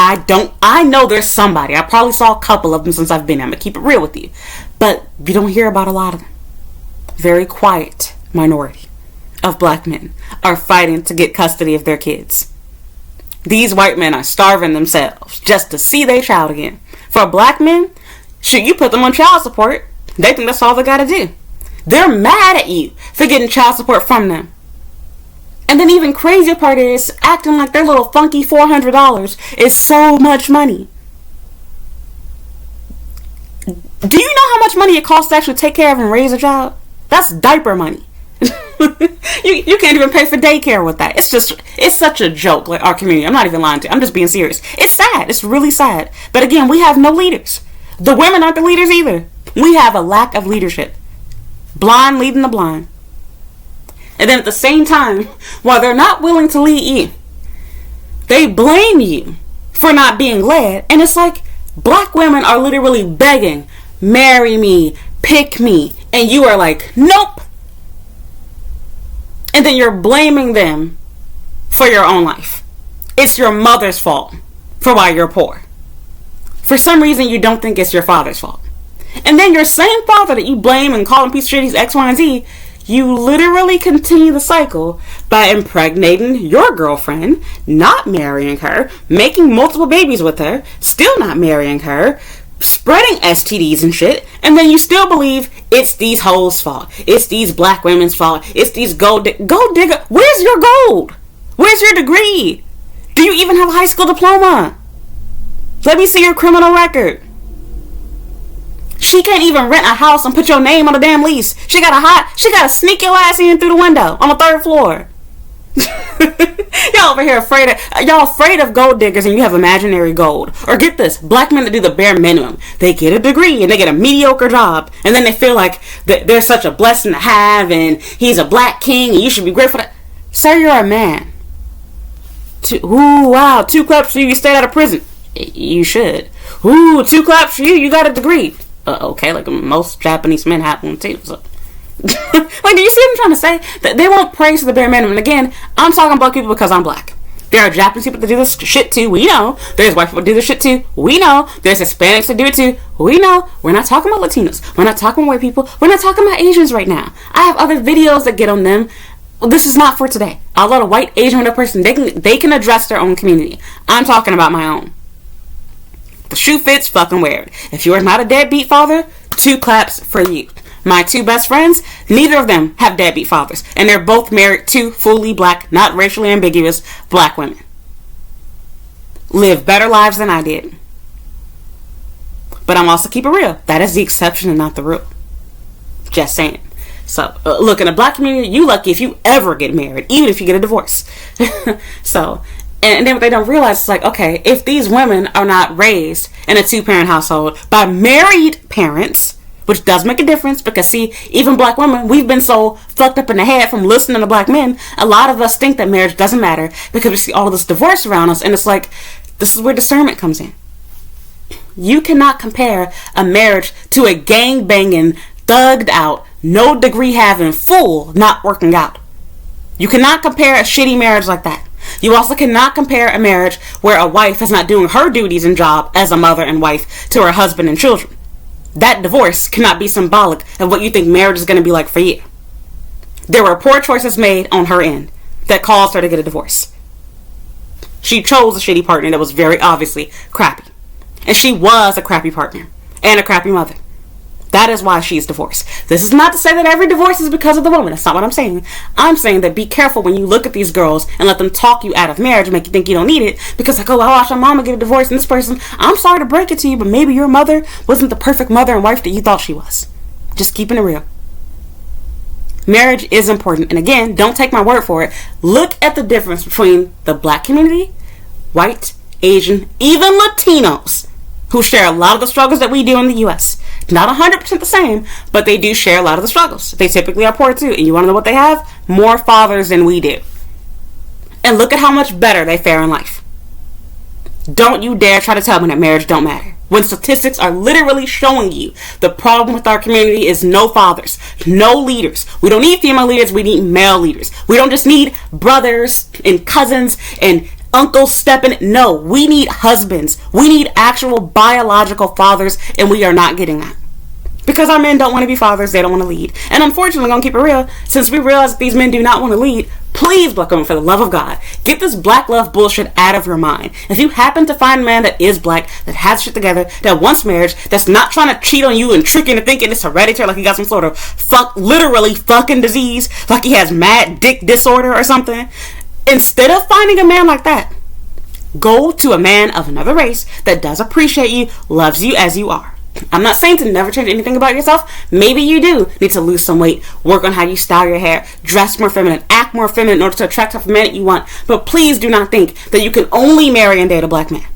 I know there's somebody. I probably saw a couple of them since I've been here. I'm going to keep it real with you. But you don't hear about a lot of them. Very quiet minority of black men are fighting to get custody of their kids. These white men are starving themselves just to see their child again. For black men, shoot, you put them on child support. They think that's all they got to do. They're mad at you for getting child support from them. And then even crazier part is acting like their little funky $400 is so much money. Do you know how much money it costs to actually take care of and raise a child? That's diaper money. you can't even pay for daycare with that. It's such a joke, like our community. I'm not even lying to you. I'm just being serious. It's sad. It's really sad. But again, we have no leaders. The women aren't the leaders either. We have a lack of leadership. Blind leading the blind. And then at the same time, while they're not willing to lead you, they blame you for not being led. And it's like black women are literally begging, marry me, pick me. And you are like, nope. And then you're blaming them for your own life. It's your mother's fault for why you're poor. For some reason, you don't think it's your father's fault. And then your same father that you blame and call him piece of shit, he's X, Y, and Z, you literally continue the cycle by impregnating your girlfriend, not marrying her, making multiple babies with her, still not marrying her, spreading STDs and shit, and then you still believe it's these hoes' fault. It's these black women's fault. It's these gold digger. Where's your gold? Where's your degree? Do you even have a high school diploma? Let me see your criminal record. She can't even rent a house and put your name on a damn lease. She gotta sneak your ass in through the window on the 3rd floor. Y'all over here y'all afraid of gold diggers and you have imaginary gold. Or get this, black men that do the bare minimum. They get a degree and they get a mediocre job. And then they feel like they're such a blessing to have and he's a black king and you should be grateful that. Sir, you're a man. Ooh, wow, 2 claps for you, you stayed out of prison. You should. Ooh, 2 claps for you, you got a degree. Okay, like most Japanese men have one too. So. Like, do you see what I'm trying to say? That they won't praise the bare minimum. And again, I'm talking about people because I'm black. There are Japanese people that do this shit too. We know. There's white people that do this shit too. We know. There's Hispanics that do it too. We know. We're not talking about Latinos. We're not talking about white people. We're not talking about Asians right now. I have other videos that get on them. Well, this is not for today. I'll let a white Asian person, they can address their own community. I'm talking about my own. The shoe fits, fucking wear it. If you are not a deadbeat father, 2 claps for you. My 2 best friends, neither of them have deadbeat fathers. And they're both married to fully black, not racially ambiguous, black women. Live better lives than I did. But I'm also keep it real. That is the exception and not the rule. Just saying. So, look, in the black community, you lucky if you ever get married, even if you get a divorce. So, and then what they don't realize is like, okay, if these women are not raised in a 2-parent household by married parents, which does make a difference because, see, even black women, we've been so fucked up in the head from listening to black men, a lot of us think that marriage doesn't matter because we see all of this divorce around us, and it's like, this is where discernment comes in. You cannot compare a marriage to a gang-banging, thugged out, no degree having fool not working out. You cannot compare a shitty marriage like that. You also cannot compare a marriage where a wife is not doing her duties and job as a mother and wife to her husband and children. That divorce cannot be symbolic of what you think marriage is going to be like for you. There were poor choices made on her end that caused her to get a divorce. She chose a shitty partner that was very obviously crappy. And she was a crappy partner and a crappy mother. That is why she's divorced. This is not to say that every divorce is because of the woman. That's not what I'm saying. I'm saying that be careful when you look at these girls and let them talk you out of marriage and make you think you don't need it. Because like, oh, I watched my mama get a divorce and this person, I'm sorry to break it to you, but maybe your mother wasn't the perfect mother and wife that you thought she was. Just keeping it real. Marriage is important. And again, don't take my word for it. Look at the difference between the black community, white, Asian, even Latinos, who share a lot of the struggles that we do in the U.S. Not 100% the same, but they do share a lot of the struggles. They typically are poor too. And you want to know what they have? More fathers than we do. And look at how much better they fare in life. Don't you dare try to tell me that marriage don't matter, when statistics are literally showing you the problem with our community is no fathers, no leaders. We don't need female leaders, we need male leaders. We don't just need brothers and cousins and uncles stepping. No, we need husbands. We need actual biological fathers, and we are not getting that. Because our men don't want to be fathers, they don't want to lead. And unfortunately, I'm going to keep it real, since we realize that these men do not want to lead, please, black women, for the love of God, get this black love bullshit out of your mind. If you happen to find a man that is black, that has shit together, that wants marriage, that's not trying to cheat on you and trick you into thinking it's hereditary, like he got some sort of literally fucking disease, like he has mad dick disorder or something, instead of finding a man like that, go to a man of another race that does appreciate you, loves you as you are. I'm not saying to never change anything about yourself. Maybe you do need to lose some weight, work on how you style your hair, dress more feminine, act more feminine in order to attract the man that you want. But please do not think that you can only marry and date a black man.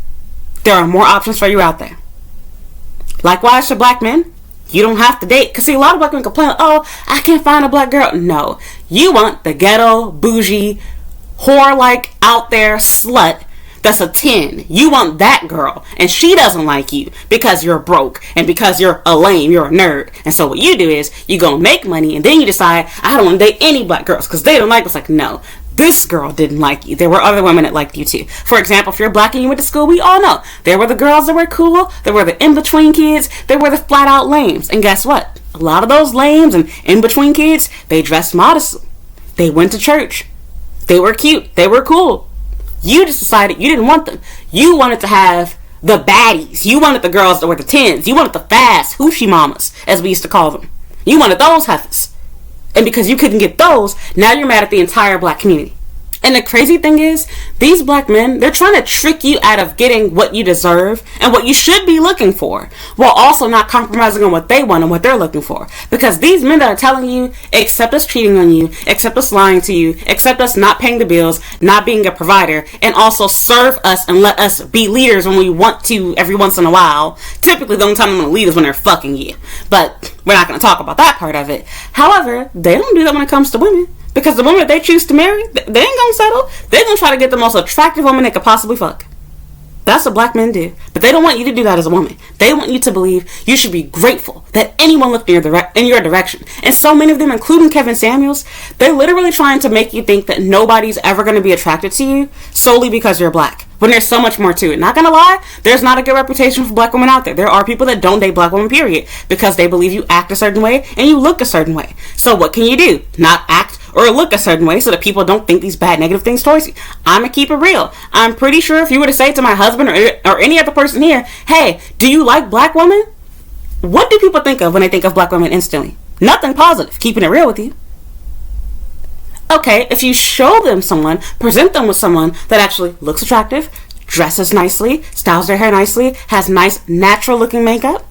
There are more options for you out there. Likewise for black men, you don't have to date. Because see, a lot of black men complain, oh, I can't find a black girl. No, you want the ghetto, bougie, whore-like, out there slut that's a 10. You want that girl, and she doesn't like you because you're broke and because you're a lame, you're a nerd. And so what you do is you go make money, and then you decide, I don't want to date any black girls because they don't like us. Like, no, this girl didn't like you. There were other women that liked you too. For example, if you're black and you went to school, we all know there were the girls that were cool, there were the in-between kids, there were the flat-out lames. And guess what? A lot of those lames and in-between kids, they dressed modestly. They went to church. They were cute. They were cool. You just decided you didn't want them. You wanted to have the baddies. You wanted the girls that were the 10s. You wanted the fast hoochie mamas, as we used to call them. You wanted those heifers. And because you couldn't get those, now you're mad at the entire black community. And the crazy thing is, these black men, they're trying to trick you out of getting what you deserve and what you should be looking for, while also not compromising on what they want and what they're looking for. Because these men that are telling you, accept us cheating on you, accept us lying to you, accept us not paying the bills, not being a provider, and also serve us and let us be leaders when we want to every once in a while. Typically, the only time I'm going to lead is when they're fucking you. But we're not going to talk about that part of it. However, they don't do that when it comes to women. Because the woman that they choose to marry, they ain't gonna settle. They're gonna try to get the most attractive woman they could possibly fuck. That's what black men do. But they don't want you to do that as a woman. They want you to believe you should be grateful that anyone looked in your direction. And so many of them, including Kevin Samuels, they're literally trying to make you think that nobody's ever going to be attracted to you solely because you're black. When there's so much more to it. Not gonna lie, there's not a good reputation for black women out there. There are people that don't date black women, period. Because they believe you act a certain way and you look a certain way. So what can you do? Not act or look a certain way so that people don't think these bad negative things towards you. I'm gonna keep it real. I'm pretty sure if you were to say to my husband or any other person here, hey, do you like black women? What do people think of when they think of black women instantly? Nothing positive, keeping it real with you. Okay, if you show them someone, present them with someone that actually looks attractive, dresses nicely, styles their hair nicely, has nice natural looking makeup,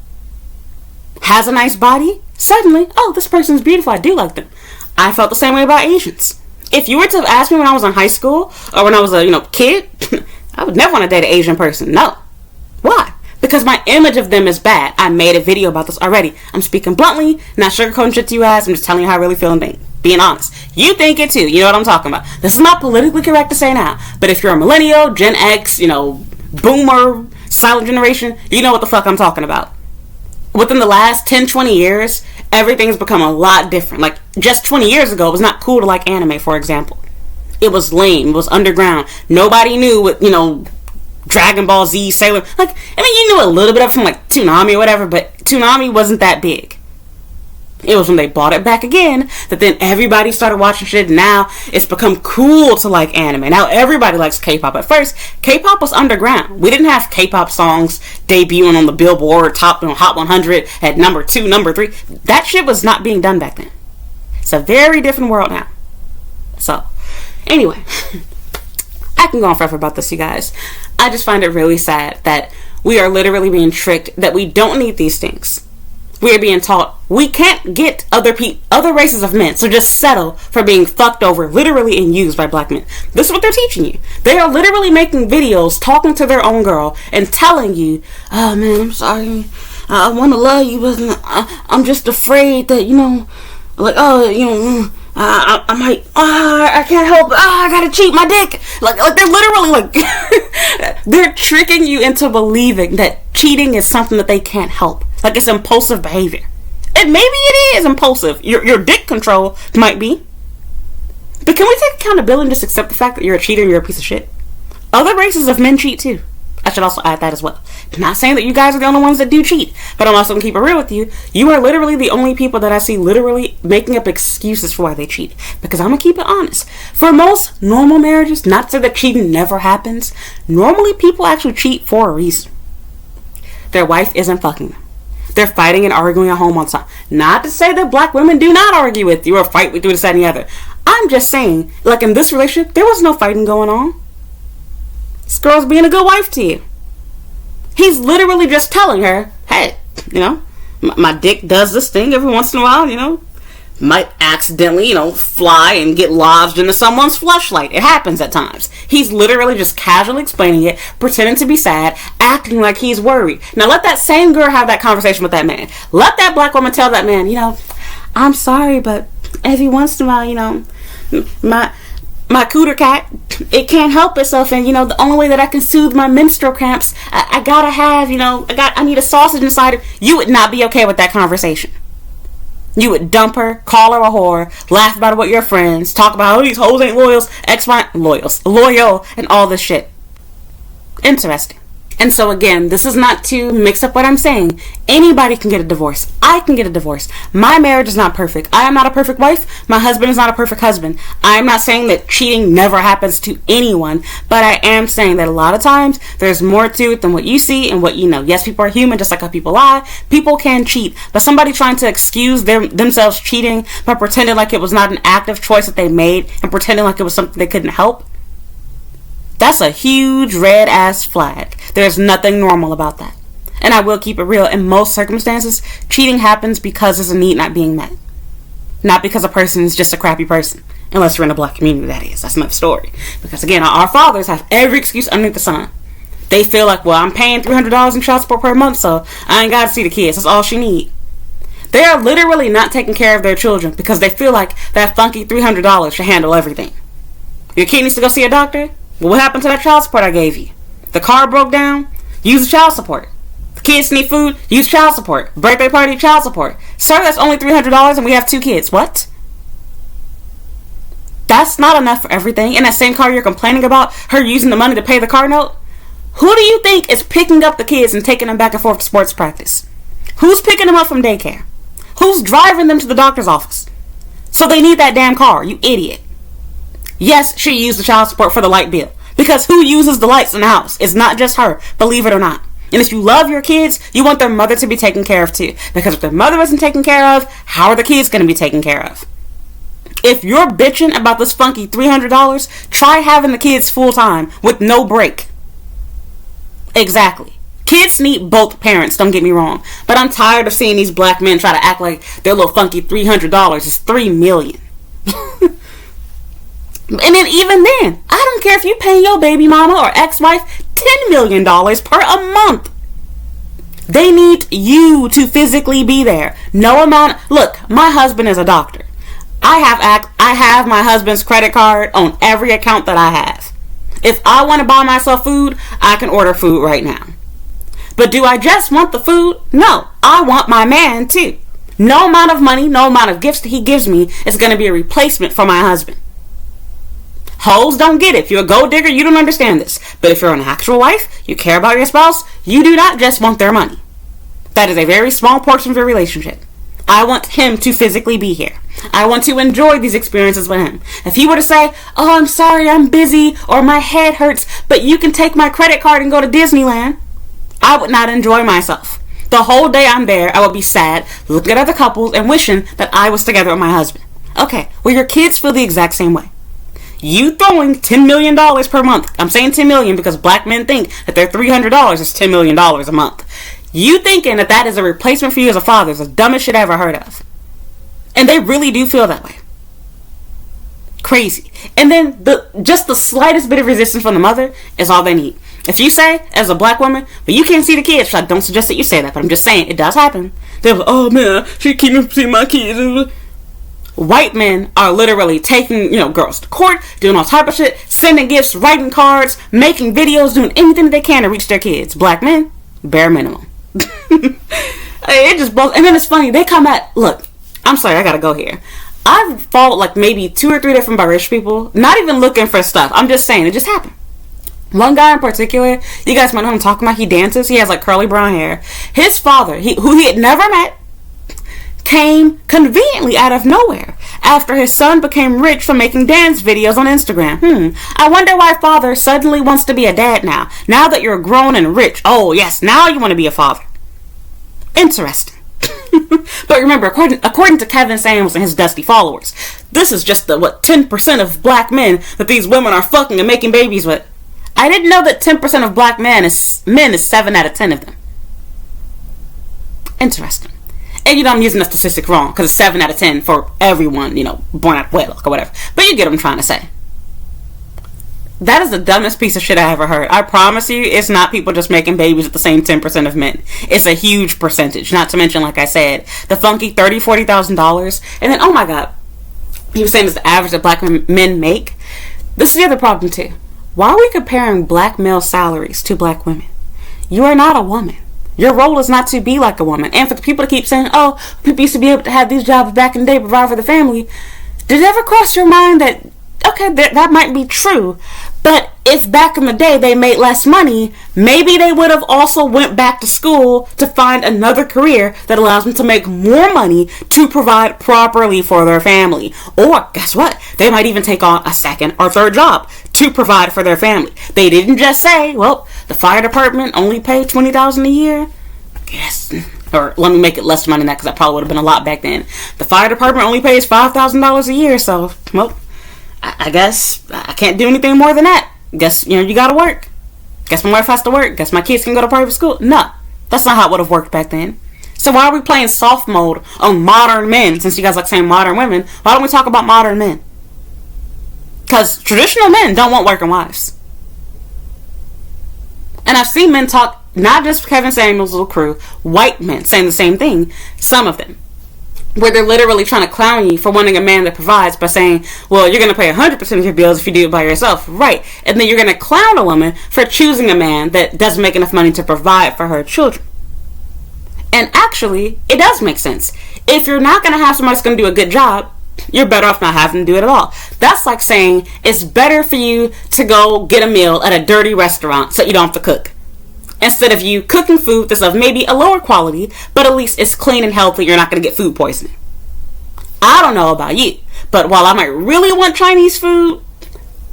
has a nice body, suddenly, oh, this person's beautiful, I do like them. I felt the same way about Asians. If you were to ask me when I was in high school or when I was a kid, I would never want to date an Asian person. No. Why? Because my image of them is bad. I made a video about this already. I'm speaking bluntly, not sugarcoating shit to you guys. I'm just telling you how I really feel and think. Being honest. You think it too. You know what I'm talking about. This is not politically correct to say now. But if you're a millennial, Gen X, boomer, silent generation, you know what the fuck I'm talking about. Within the last 10, 20 years, everything's become a lot different. Like, just 20 years ago, it was not cool to like anime, for example. It was lame. It was underground. Nobody knew what, Dragon Ball Z, Sailor... you knew a little bit of it from, Toonami or whatever, but Toonami wasn't that big. It was when they bought it back again that then everybody started watching shit. Now it's become cool to like anime. Now everybody likes K-pop. At first, K-pop was underground. We didn't have K-pop songs debuting on the Billboard top Hot 100 at number 2, number 3. That shit was not being done back then. It's a very different world now. So, anyway, I can go on forever about this, you guys. I just find it really sad that we are literally being tricked that we don't need these things. We are being taught we can't get other races of men, so just settle for being fucked over, literally, and used by black men. This is what they're teaching you. They are literally making videos, talking to their own girl, and telling you, oh man, I'm sorry, I want to love you, but I'm just afraid that, I might, I can't help it, I gotta cheat my dick. Like they're literally, they're tricking you into believing that cheating is something that they can't help. Like it's impulsive behavior. And maybe it is impulsive. Your dick control might be. But can we take accountability and just accept the fact that you're a cheater and you're a piece of shit? Other races of men cheat too. I should also add that as well. I'm not saying that you guys are the only ones that do cheat, but I'm also going to keep it real with you. You are literally the only people that I see literally making up excuses for why they cheat. Because I'm going to keep it honest. For most normal marriages, not to say that cheating never happens, normally people actually cheat for a reason. Their wife isn't fucking them. They're fighting and arguing at home all the time. Not to say that black women do not argue with you or fight with you, this, that, and the other. I'm just saying, like in this relationship, there was no fighting going on. This girl's being a good wife to you. He's literally just telling her, hey, my dick does this thing every once in a while, might accidentally, fly and get lodged into someone's fleshlight. It happens at times. He's literally just casually explaining it, pretending to be sad, acting like he's worried. Now let that same girl have that conversation with that man. Let that black woman tell that man, I'm sorry, but every once in a while, my cooter cat, it can't help itself, and the only way that I can soothe my menstrual cramps, I gotta have, I need a sausage inside it. You would not be okay with that conversation. You would dump her, call her a whore, laugh about it with your friends, talk about how these hoes ain't loyal, and all this shit. Interesting. And so again, this is not to mix up what I'm saying. Anybody can get a divorce. I can get a divorce. My marriage is not perfect. I am not a perfect wife. My husband is not a perfect husband. I'm not saying that cheating never happens to anyone, but I am saying that a lot of times there's more to it than what you see and what you know. Yes, people are human, just like how people lie. People can cheat, but somebody trying to excuse themselves cheating by pretending like it was not an active choice that they made and pretending like it was something they couldn't help, that's a huge red ass flag. There's nothing normal about that. And I will keep it real. In most circumstances, cheating happens because there's a need not being met. Not because a person is just a crappy person. Unless you're in a black community, that is. That's another story. Because again, our fathers have every excuse underneath the sun. They feel like, well, I'm paying $300 in child support per month, so I ain't got to see the kids. That's all she need. They are literally not taking care of their children because they feel like that funky $300 should handle everything. Your kid needs to go see a doctor? Well, what happened to that child support I gave you? The car broke down, use child support. The kids need food, use child support. Birthday party, child support. Sir, that's only $300 and we have 2 kids. What? That's not enough for everything. In that same car you're complaining about her using the money to pay the car note? Who do you think is picking up the kids and taking them back and forth to sports practice? Who's picking them up from daycare? Who's driving them to the doctor's office? So they need that damn car, you idiot. Yes, she used the child support for the light bill. Because who uses the lights in the house? It's not just her, believe it or not. And if you love your kids, you want their mother to be taken care of too. Because if their mother isn't taken care of, how are the kids going to be taken care of? If you're bitching about this funky $300, try having the kids full time with no break. Exactly. Kids need both parents, don't get me wrong. But I'm tired of seeing these black men try to act like their little funky $300 is $3 million. And then even then, I don't care if you pay your baby mama or ex-wife $10 million per a month. They need you to physically be there. No amount. Look, my husband is a doctor. I have my husband's credit card on every account that I have. If I want to buy myself food, I can order food right now. But do I just want the food? No, I want my man too. No amount of money, no amount of gifts that he gives me is going to be a replacement for my husband. Hoes don't get it. If you're a gold digger, you don't understand this. But if you're an actual wife, you care about your spouse, you do not just want their money. That is a very small portion of your relationship. I want him to physically be here. I want to enjoy these experiences with him. If he were to say, oh, I'm sorry, I'm busy, or my head hurts, but you can take my credit card and go to Disneyland, I would not enjoy myself. The whole day I'm there, I would be sad, looking at other couples, and wishing that I was together with my husband. Okay, well, your kids feel the exact same way. You throwing $10 million per month. I'm saying $10 million because black men think that their $300 is $10 million a month. You thinking that that is a replacement for you as a father is the dumbest shit I ever heard of. And they really do feel that way. Crazy. And then just the slightest bit of resistance from the mother is all they need. If you say, as a black woman, but you can't see the kids, I don't suggest that you say that, but I'm just saying, it does happen. They're like, oh man, she keep me from seeing my kids. White men are literally taking, girls to court, doing all type of shit, sending gifts, writing cards, making videos, doing anything that they can to reach their kids. Black men, bare minimum. It just blows. And then it's funny, they come at, look, I'm sorry, I gotta go here. I've followed like maybe 2 or 3 different biracial people, not even looking for stuff. I'm just saying, it just happened. One guy in particular, you guys might know who I'm talking about, he dances, he has like curly brown hair. His father, who he had never met, came conveniently out of nowhere after his son became rich from making dance videos on Instagram. I wonder why father suddenly wants to be a dad now. Now that you're grown and rich. Oh yes, now you want to be a father. Interesting. But remember, according to Kevin Samuels and his dusty followers, this is just the 10% of black men that these women are fucking and making babies with. I didn't know that 10% of black men is 7 out of 10 of them. Interesting. And I'm using the statistic wrong because it's 7 out of 10 for everyone, born out of wedlock or whatever. But you get what I'm trying to say. That is the dumbest piece of shit I ever heard. I promise you, it's not people just making babies with the same 10% of men. It's a huge percentage. Not to mention, like I said, the funky $30,000, $40,000. And then, oh my God, he was saying it's the average that black men make. This is the other problem too. Why are we comparing black male salaries to black women? You are not a woman. Your role is not to be like a woman. And for the people to keep saying, oh, people used to be able to have these jobs back in the day, provide for the family. Did it ever cross your mind that, okay, that might be true, but if back in the day they made less money, maybe they would have also went back to school to find another career that allows them to make more money to provide properly for their family. Or, guess what? They might even take on a second or third job to provide for their family. They didn't just say, well, the fire department only paid $20,000 a year. Yes. Or let me make it less money than that because that probably would have been a lot back then. The fire department only pays $5,000 a year, so, well, I guess I can't do anything more than that. Guess, you gotta work. Guess my wife has to work. Guess my kids can go to private school. No, that's not how it would have worked back then. So why are we playing soft mode on modern men? Since you guys like saying modern women, why don't we talk about modern men? Because traditional men don't want working wives. And I've seen men talk, not just Kevin Samuels' little crew, white men saying the same thing. Some of them. where they're literally trying to clown you for wanting a man that provides by saying, well, you're going to pay 100% of your bills if you do it by yourself. Right. And then you're going to clown a woman for choosing a man that doesn't make enough money to provide for her children. And actually, it does make sense. If you're not going to have somebody that's going to do a good job, you're better off not having to do it at all. That's like saying it's better for you to go get a meal at a dirty restaurant so you don't have to cook, instead of you cooking food that's of maybe a lower quality, but at least it's clean and healthy. You're not going to get food poisoning. I don't know about you, but while I might really want Chinese food,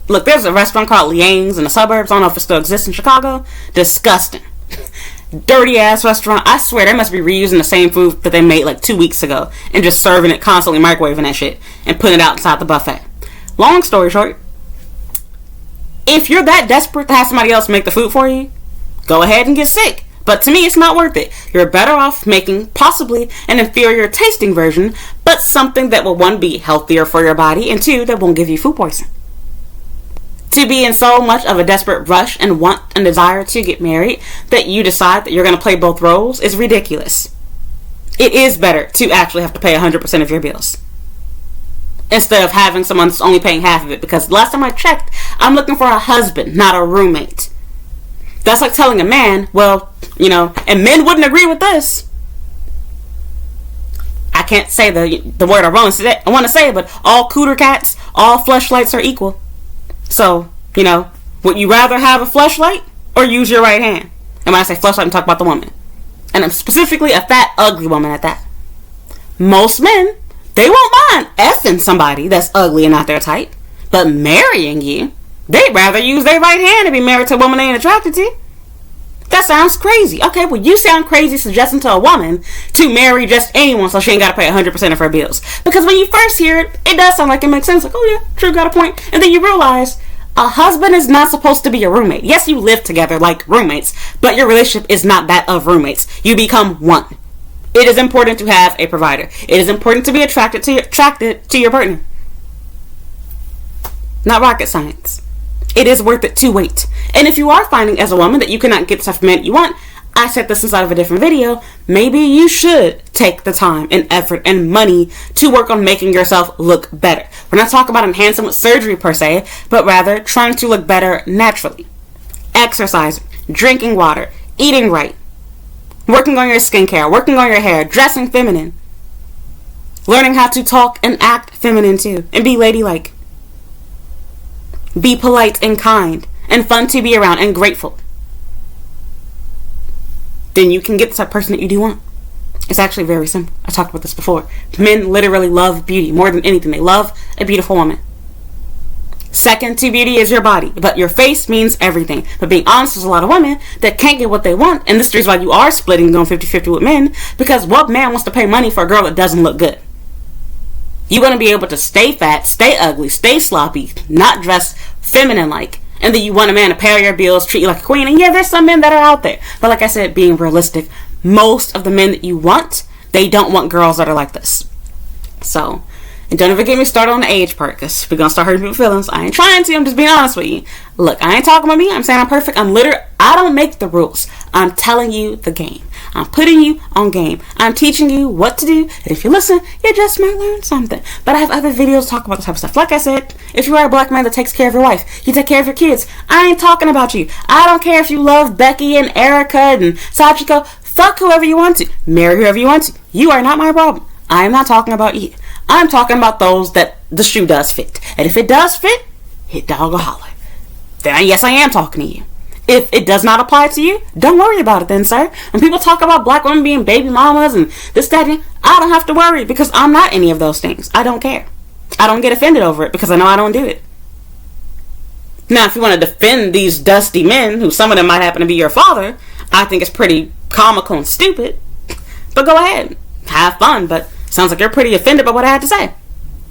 look, there's a restaurant called Liang's in the suburbs. I don't know if it still exists in Chicago. Disgusting. Dirty ass restaurant. I swear they must be reusing the same food that they made like 2 weeks ago and just serving it, constantly microwaving that shit and putting it out inside the buffet. Long story short, if you're that desperate to have somebody else make the food for you, go ahead and get sick. But to me, it's not worth it. You're better off making possibly an inferior tasting version, but something that will, one, be healthier for your body, and two, that won't give you food poisoning. To be in so much of a desperate rush and want and desire to get married that you decide that you're going to play both roles is ridiculous. It is better to actually have to pay 100% of your bills, instead of having someone that's only paying half of it. Because last time I checked, I'm looking for a husband, not a roommate. That's like telling a man, well, and men wouldn't agree with this. I can't say the word I want to say, but all cooter cats, all fleshlights are equal. So, would you rather have a fleshlight or use your right hand? And when I say fleshlight, I'm talking about the woman. And I'm specifically a fat, ugly woman at that. Most men, they won't mind effing somebody that's ugly and not their type. But marrying you, they'd rather use their right hand to be married to a woman they ain't attracted to. That sounds crazy. Okay, well, you sound crazy suggesting to a woman to marry just anyone so she ain't got to pay 100% of her bills. Because when you first hear it, it does sound like it makes sense. Like, oh yeah, true, got a point. And then you realize a husband is not supposed to be your roommate. Yes, you live together like roommates, but your relationship is not that of roommates. You become one. It is important to have a provider. It is important to be attracted to your partner. Not rocket science. It is worth it to wait. And if you are finding as a woman that you cannot get the type of man you want, I said this inside of a different video, maybe you should take the time and effort and money to work on making yourself look better. We're not talking about enhancing with surgery per se, but rather trying to look better naturally. Exercising, drinking water, eating right, working on your skincare, working on your hair, dressing feminine, learning how to talk and act feminine too, and be ladylike. Be polite and kind and fun to be around and grateful. Then you can get the type of person that you do want. It's actually very simple. I talked about this before. Men literally love beauty more than anything. They love a beautiful woman. Second to beauty is your body, but your face means everything. But being honest, there's a lot of women that can't get what they want, and this is why you are splitting and going 50-50 with men, because what man wants to pay money for a girl that doesn't look good? You want to be able to stay fat, stay ugly, stay sloppy, not dress feminine-like, and then you want a man to pay your bills, treat you like a queen. And yeah, there's some men that are out there, but like I said, being realistic, most of the men that you want, they don't want girls that are like this. So, and don't ever get me started on the age part, because we're going to start hurting people's feelings. I ain't trying to, I'm just being honest with you. Look, I ain't talking about me, I'm saying I'm perfect. I don't make the rules. I'm telling you the game. I'm putting you on game. I'm teaching you what to do, and if you listen, you just might learn something. But I have other videos to talk about this type of stuff. Like I said, if you are a black man that takes care of your wife, you take care of your kids, I ain't talking about you. I don't care if you love Becky and Erica and Sachiko. Fuck whoever you want to. Marry whoever you want to. You are not my problem. I am not talking about you. I'm talking about those that the shoe does fit. And if it does fit, hit dog or holler. Then yes, I am talking to you. If it does not apply to you, don't worry about it then, sir. When people talk about black women being baby mamas and this, that, and I don't have to worry, because I'm not any of those things. I don't care. I don't get offended over it because I know I don't do it. Now, if you want to defend these dusty men, who some of them might happen to be your father, I think it's pretty comical and stupid. But go ahead. Have fun, but sounds like you're pretty offended by what I had to say.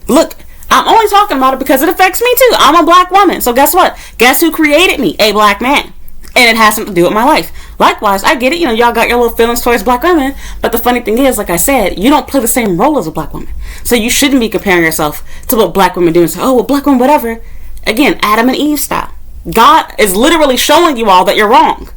Look, I'm only talking about it because it affects me too. I'm a black woman. So guess what? Guess who created me? A black man. And it has something to do with my life. Likewise, I get it. Y'all got your little feelings towards black women. But the funny thing is, like I said, you don't play the same role as a black woman. So you shouldn't be comparing yourself to what black women do and say, oh, well, black women, whatever. Again, Adam and Eve style. God is literally showing you all that you're wrong.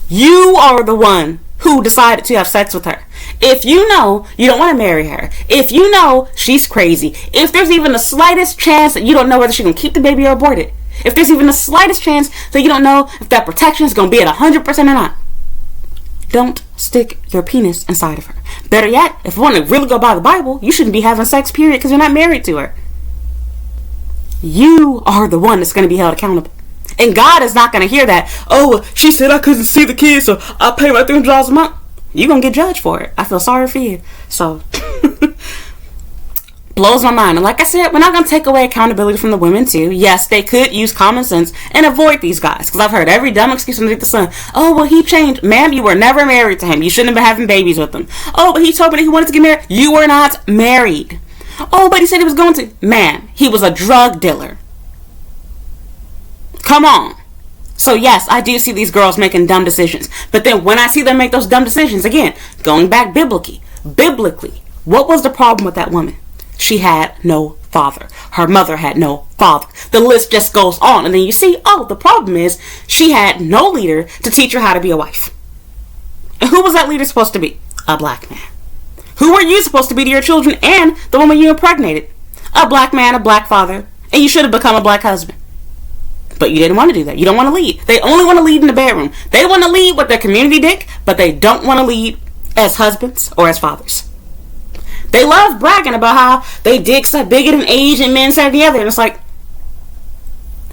You are the one who decided to have sex with her. If you know you don't want to marry her, if you know she's crazy, if there's even the slightest chance that you don't know whether she's going to keep the baby or abort it, if there's even the slightest chance that you don't know if that protection is going to be at 100% or not, don't stick your penis inside of her. Better yet, if you want to really go by the Bible, you shouldn't be having sex, period, because you're not married to her. You are the one that's going to be held accountable. And God is not going to hear that. Oh, she said I couldn't see the kids, so I pay my $300 a month. You're going to get judged for it. I feel sorry for you. So, blows my mind. And like I said, we're not going to take away accountability from the women too. Yes, they could use common sense and avoid these guys. Because I've heard every dumb excuse underneath the sun. Oh, well, he changed. Ma'am, you were never married to him. You shouldn't have been having babies with him. Oh, but he told me that he wanted to get married. You were not married. Oh, but he said he was going to. Man, he was a drug dealer. Come on. So yes, I do see these girls making dumb decisions. But then when I see them make those dumb decisions, again, going back biblically, what was the problem with that woman? She had no father. Her mother had no father. The list just goes on. And then you see, oh, the problem is she had no leader to teach her how to be a wife. And who was that leader supposed to be? A black man. Who were you supposed to be to your children and the woman you impregnated? A black man, a black father. And you should have become a black husband. But you didn't want to do that. You don't want to lead. They only want to lead in the bedroom. They want to lead with their community dick, but they don't want to lead as husbands or as fathers. They love bragging about how they dicks are bigger than Asian men said the other. And it's like,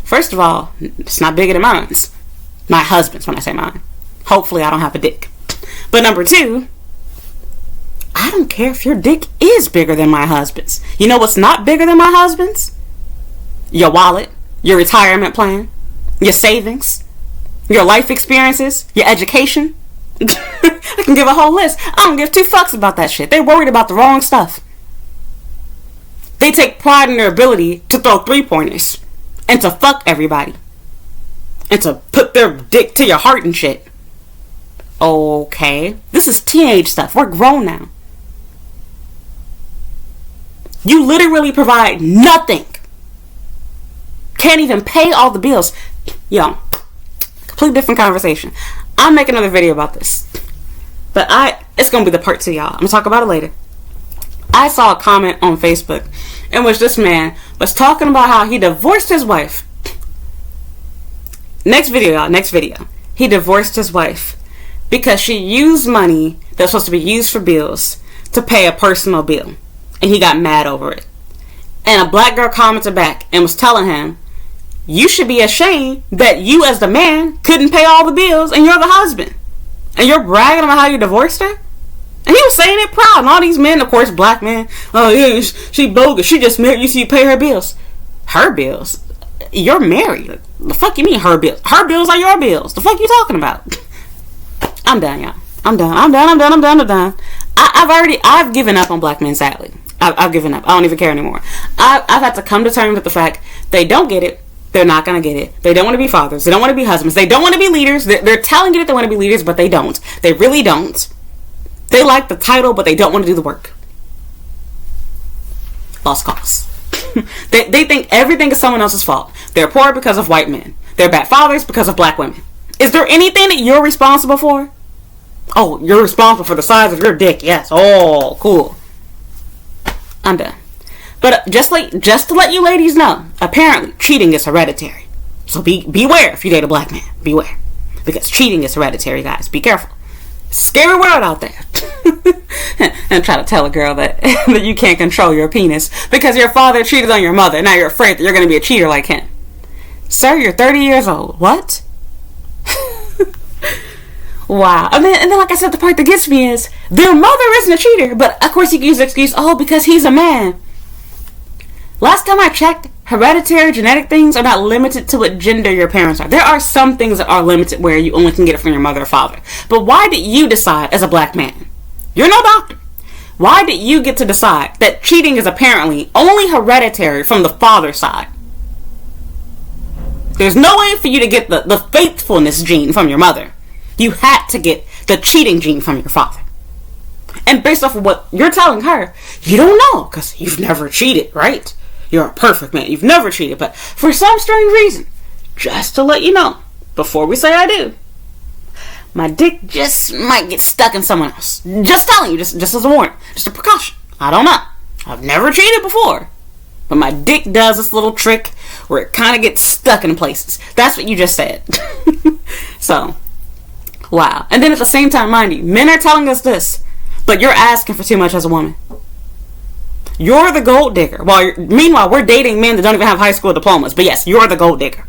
first of all, it's not bigger than mine. It's my husband's when I say mine. Hopefully I don't have a dick. But number two, I don't care if your dick is bigger than my husband's. You know what's not bigger than my husband's? Your wallet. Your retirement plan, your savings, your life experiences, your education. I can give a whole list. I don't give two fucks about that shit. They're worried about the wrong stuff. They take pride in their ability to throw 3-pointers and to fuck everybody and to put their dick to your heart and shit. Okay, this is teenage stuff. We're grown now. You literally provide nothing. Can't even pay all the bills. Yo, completely different conversation. I'll make another video about this. But it's going to be the part 2, y'all. I'm going to talk about it later. I saw a comment on Facebook in which this man was talking about how he divorced his wife. Next video, y'all. Next video. He divorced his wife because she used money that was supposed to be used for bills to pay a personal bill. And he got mad over it. And a black girl commented back and was telling him, you should be ashamed that you as the man couldn't pay all the bills and you're the husband. And you're bragging about how you divorced her? And he was saying it proud. And all these men, of course, black men, oh yeah, she bogus. She just married you so you pay her bills. Her bills? You're married. The fuck you mean her bills? Her bills are your bills. The fuck you talking about? I'm done, y'all. I'm done. I've given up on black men, sadly. I've given up. I don't even care anymore. I've had to come to terms with the fact they don't get it. They're not going to get it. They don't want to be fathers. They don't want to be husbands. They don't want to be leaders. They're telling you that they want to be leaders, but they don't. They really don't. They like the title, but they don't want to do the work. Lost cause. They think everything is someone else's fault. They're poor because of white men. They're bad fathers because of black women. Is there anything that you're responsible for? Oh, you're responsible for the size of your dick. Yes. Oh, cool. I'm done. But just to let you ladies know, apparently cheating is hereditary. So beware if you date a black man. Beware. Because cheating is hereditary, guys. Be careful. It's a scary world out there. And try to tell a girl that you can't control your penis because your father cheated on your mother. Now you're afraid that you're going to be a cheater like him. Sir, you're 30 years old. What? Wow. And then like I said, the part that gets me is their mother isn't a cheater. But of course you can use the excuse, oh, because he's a man. Last time I checked, hereditary genetic things are not limited to what gender your parents are. There are some things that are limited where you only can get it from your mother or father. But why did you decide as a black man? You're no doctor. Why did you get to decide that cheating is apparently only hereditary from the father's side? There's no way for you to get the faithfulness gene from your mother. You had to get the cheating gene from your father. And based off of what you're telling her, you don't know because you've never cheated, right? You're a perfect man. You've never cheated. But for some strange reason, just to let you know, before we say I do, my dick just might get stuck in someone else. Just telling you, just as a warning, just a precaution. I don't know. I've never cheated before, but my dick does this little trick where it kind of gets stuck in places. That's what you just said. So, wow. And then at the same time, mind you, men are telling us this, but you're asking for too much as a woman. You're the gold digger. Meanwhile, we're dating men that don't even have high school diplomas. But yes, you're the gold digger.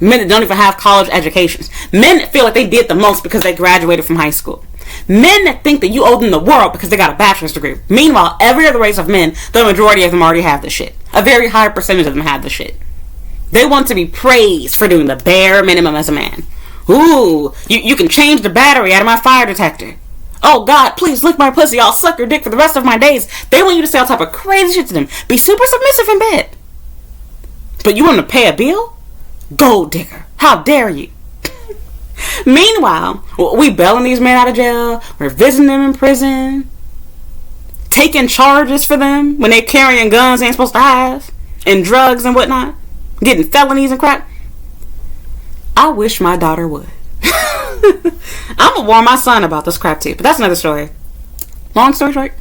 Men that don't even have college educations. Men that feel like they did the most because they graduated from high school. Men that think that you owe them the world because they got a bachelor's degree. Meanwhile, every other race of men, the majority of them already have this shit. A very high percentage of them have this shit. They want to be praised for doing the bare minimum as a man. Ooh, you can change the battery out of my fire detector. Oh God, please lick my pussy. I'll suck your dick for the rest of my days. They want you to say all type of crazy shit to them. Be super submissive in bed. But you want to pay a bill? Gold digger. How dare you? Meanwhile, we bailing these men out of jail. We're visiting them in prison. Taking charges for them when they're carrying guns they ain't supposed to have. And drugs and whatnot. Getting felonies and crap. I wish my daughter would. I'm gonna warn my son about this crap too, but that's another story. Long story short,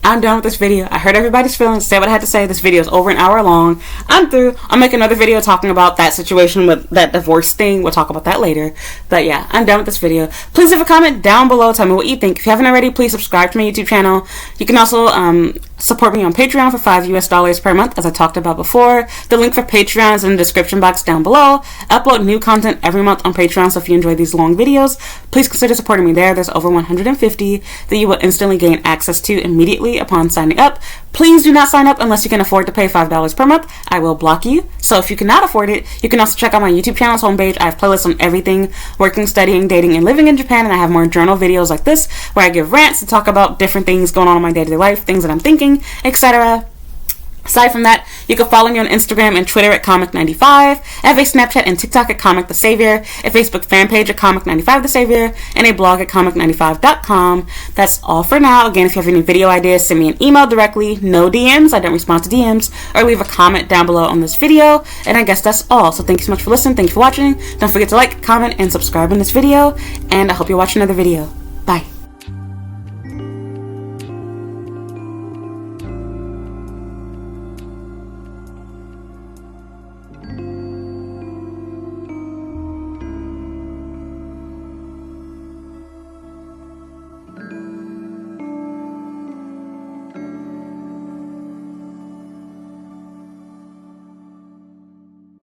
I'm done with this video. I heard everybody's feelings, say what I had to say. This video is over an hour long. I'm through. I'll make another video talking about that situation with that divorce thing. We'll talk about that later. But yeah, I'm done with this video. Please leave a comment down below. Tell me what you think. If you haven't already, please subscribe to my YouTube channel. You can also support me on Patreon for $5 per month, as I talked about before. The link for Patreon is in the description box down below. I upload new content every month on Patreon, so if you enjoy these long videos, please consider supporting me there. There's over 150 that you will instantly gain access to immediately upon signing up. Please do not sign up unless you can afford to pay $5 per month. I will block you. So if you cannot afford it, you can also check out my YouTube channel's homepage. I have playlists on everything: working, studying, dating, and living in Japan. And I have more journal videos like this where I give rants to talk about different things going on in my day-to-day life, things that I'm thinking, etc. Aside from that, you can follow me on Instagram and Twitter at Comic95. I have a Snapchat and TikTok at Comic the Savior, a Facebook fan page at Comic95 the Savior, and a blog at Comic95.com. That's all for now. Again, if you have any video ideas, send me an email directly. No DMs. I don't respond to DMs. Or leave a comment down below on this video. And I guess that's all. So thank you so much for listening. Thank you for watching. Don't forget to like, comment, and subscribe in this video. And I hope you watch another video. Bye.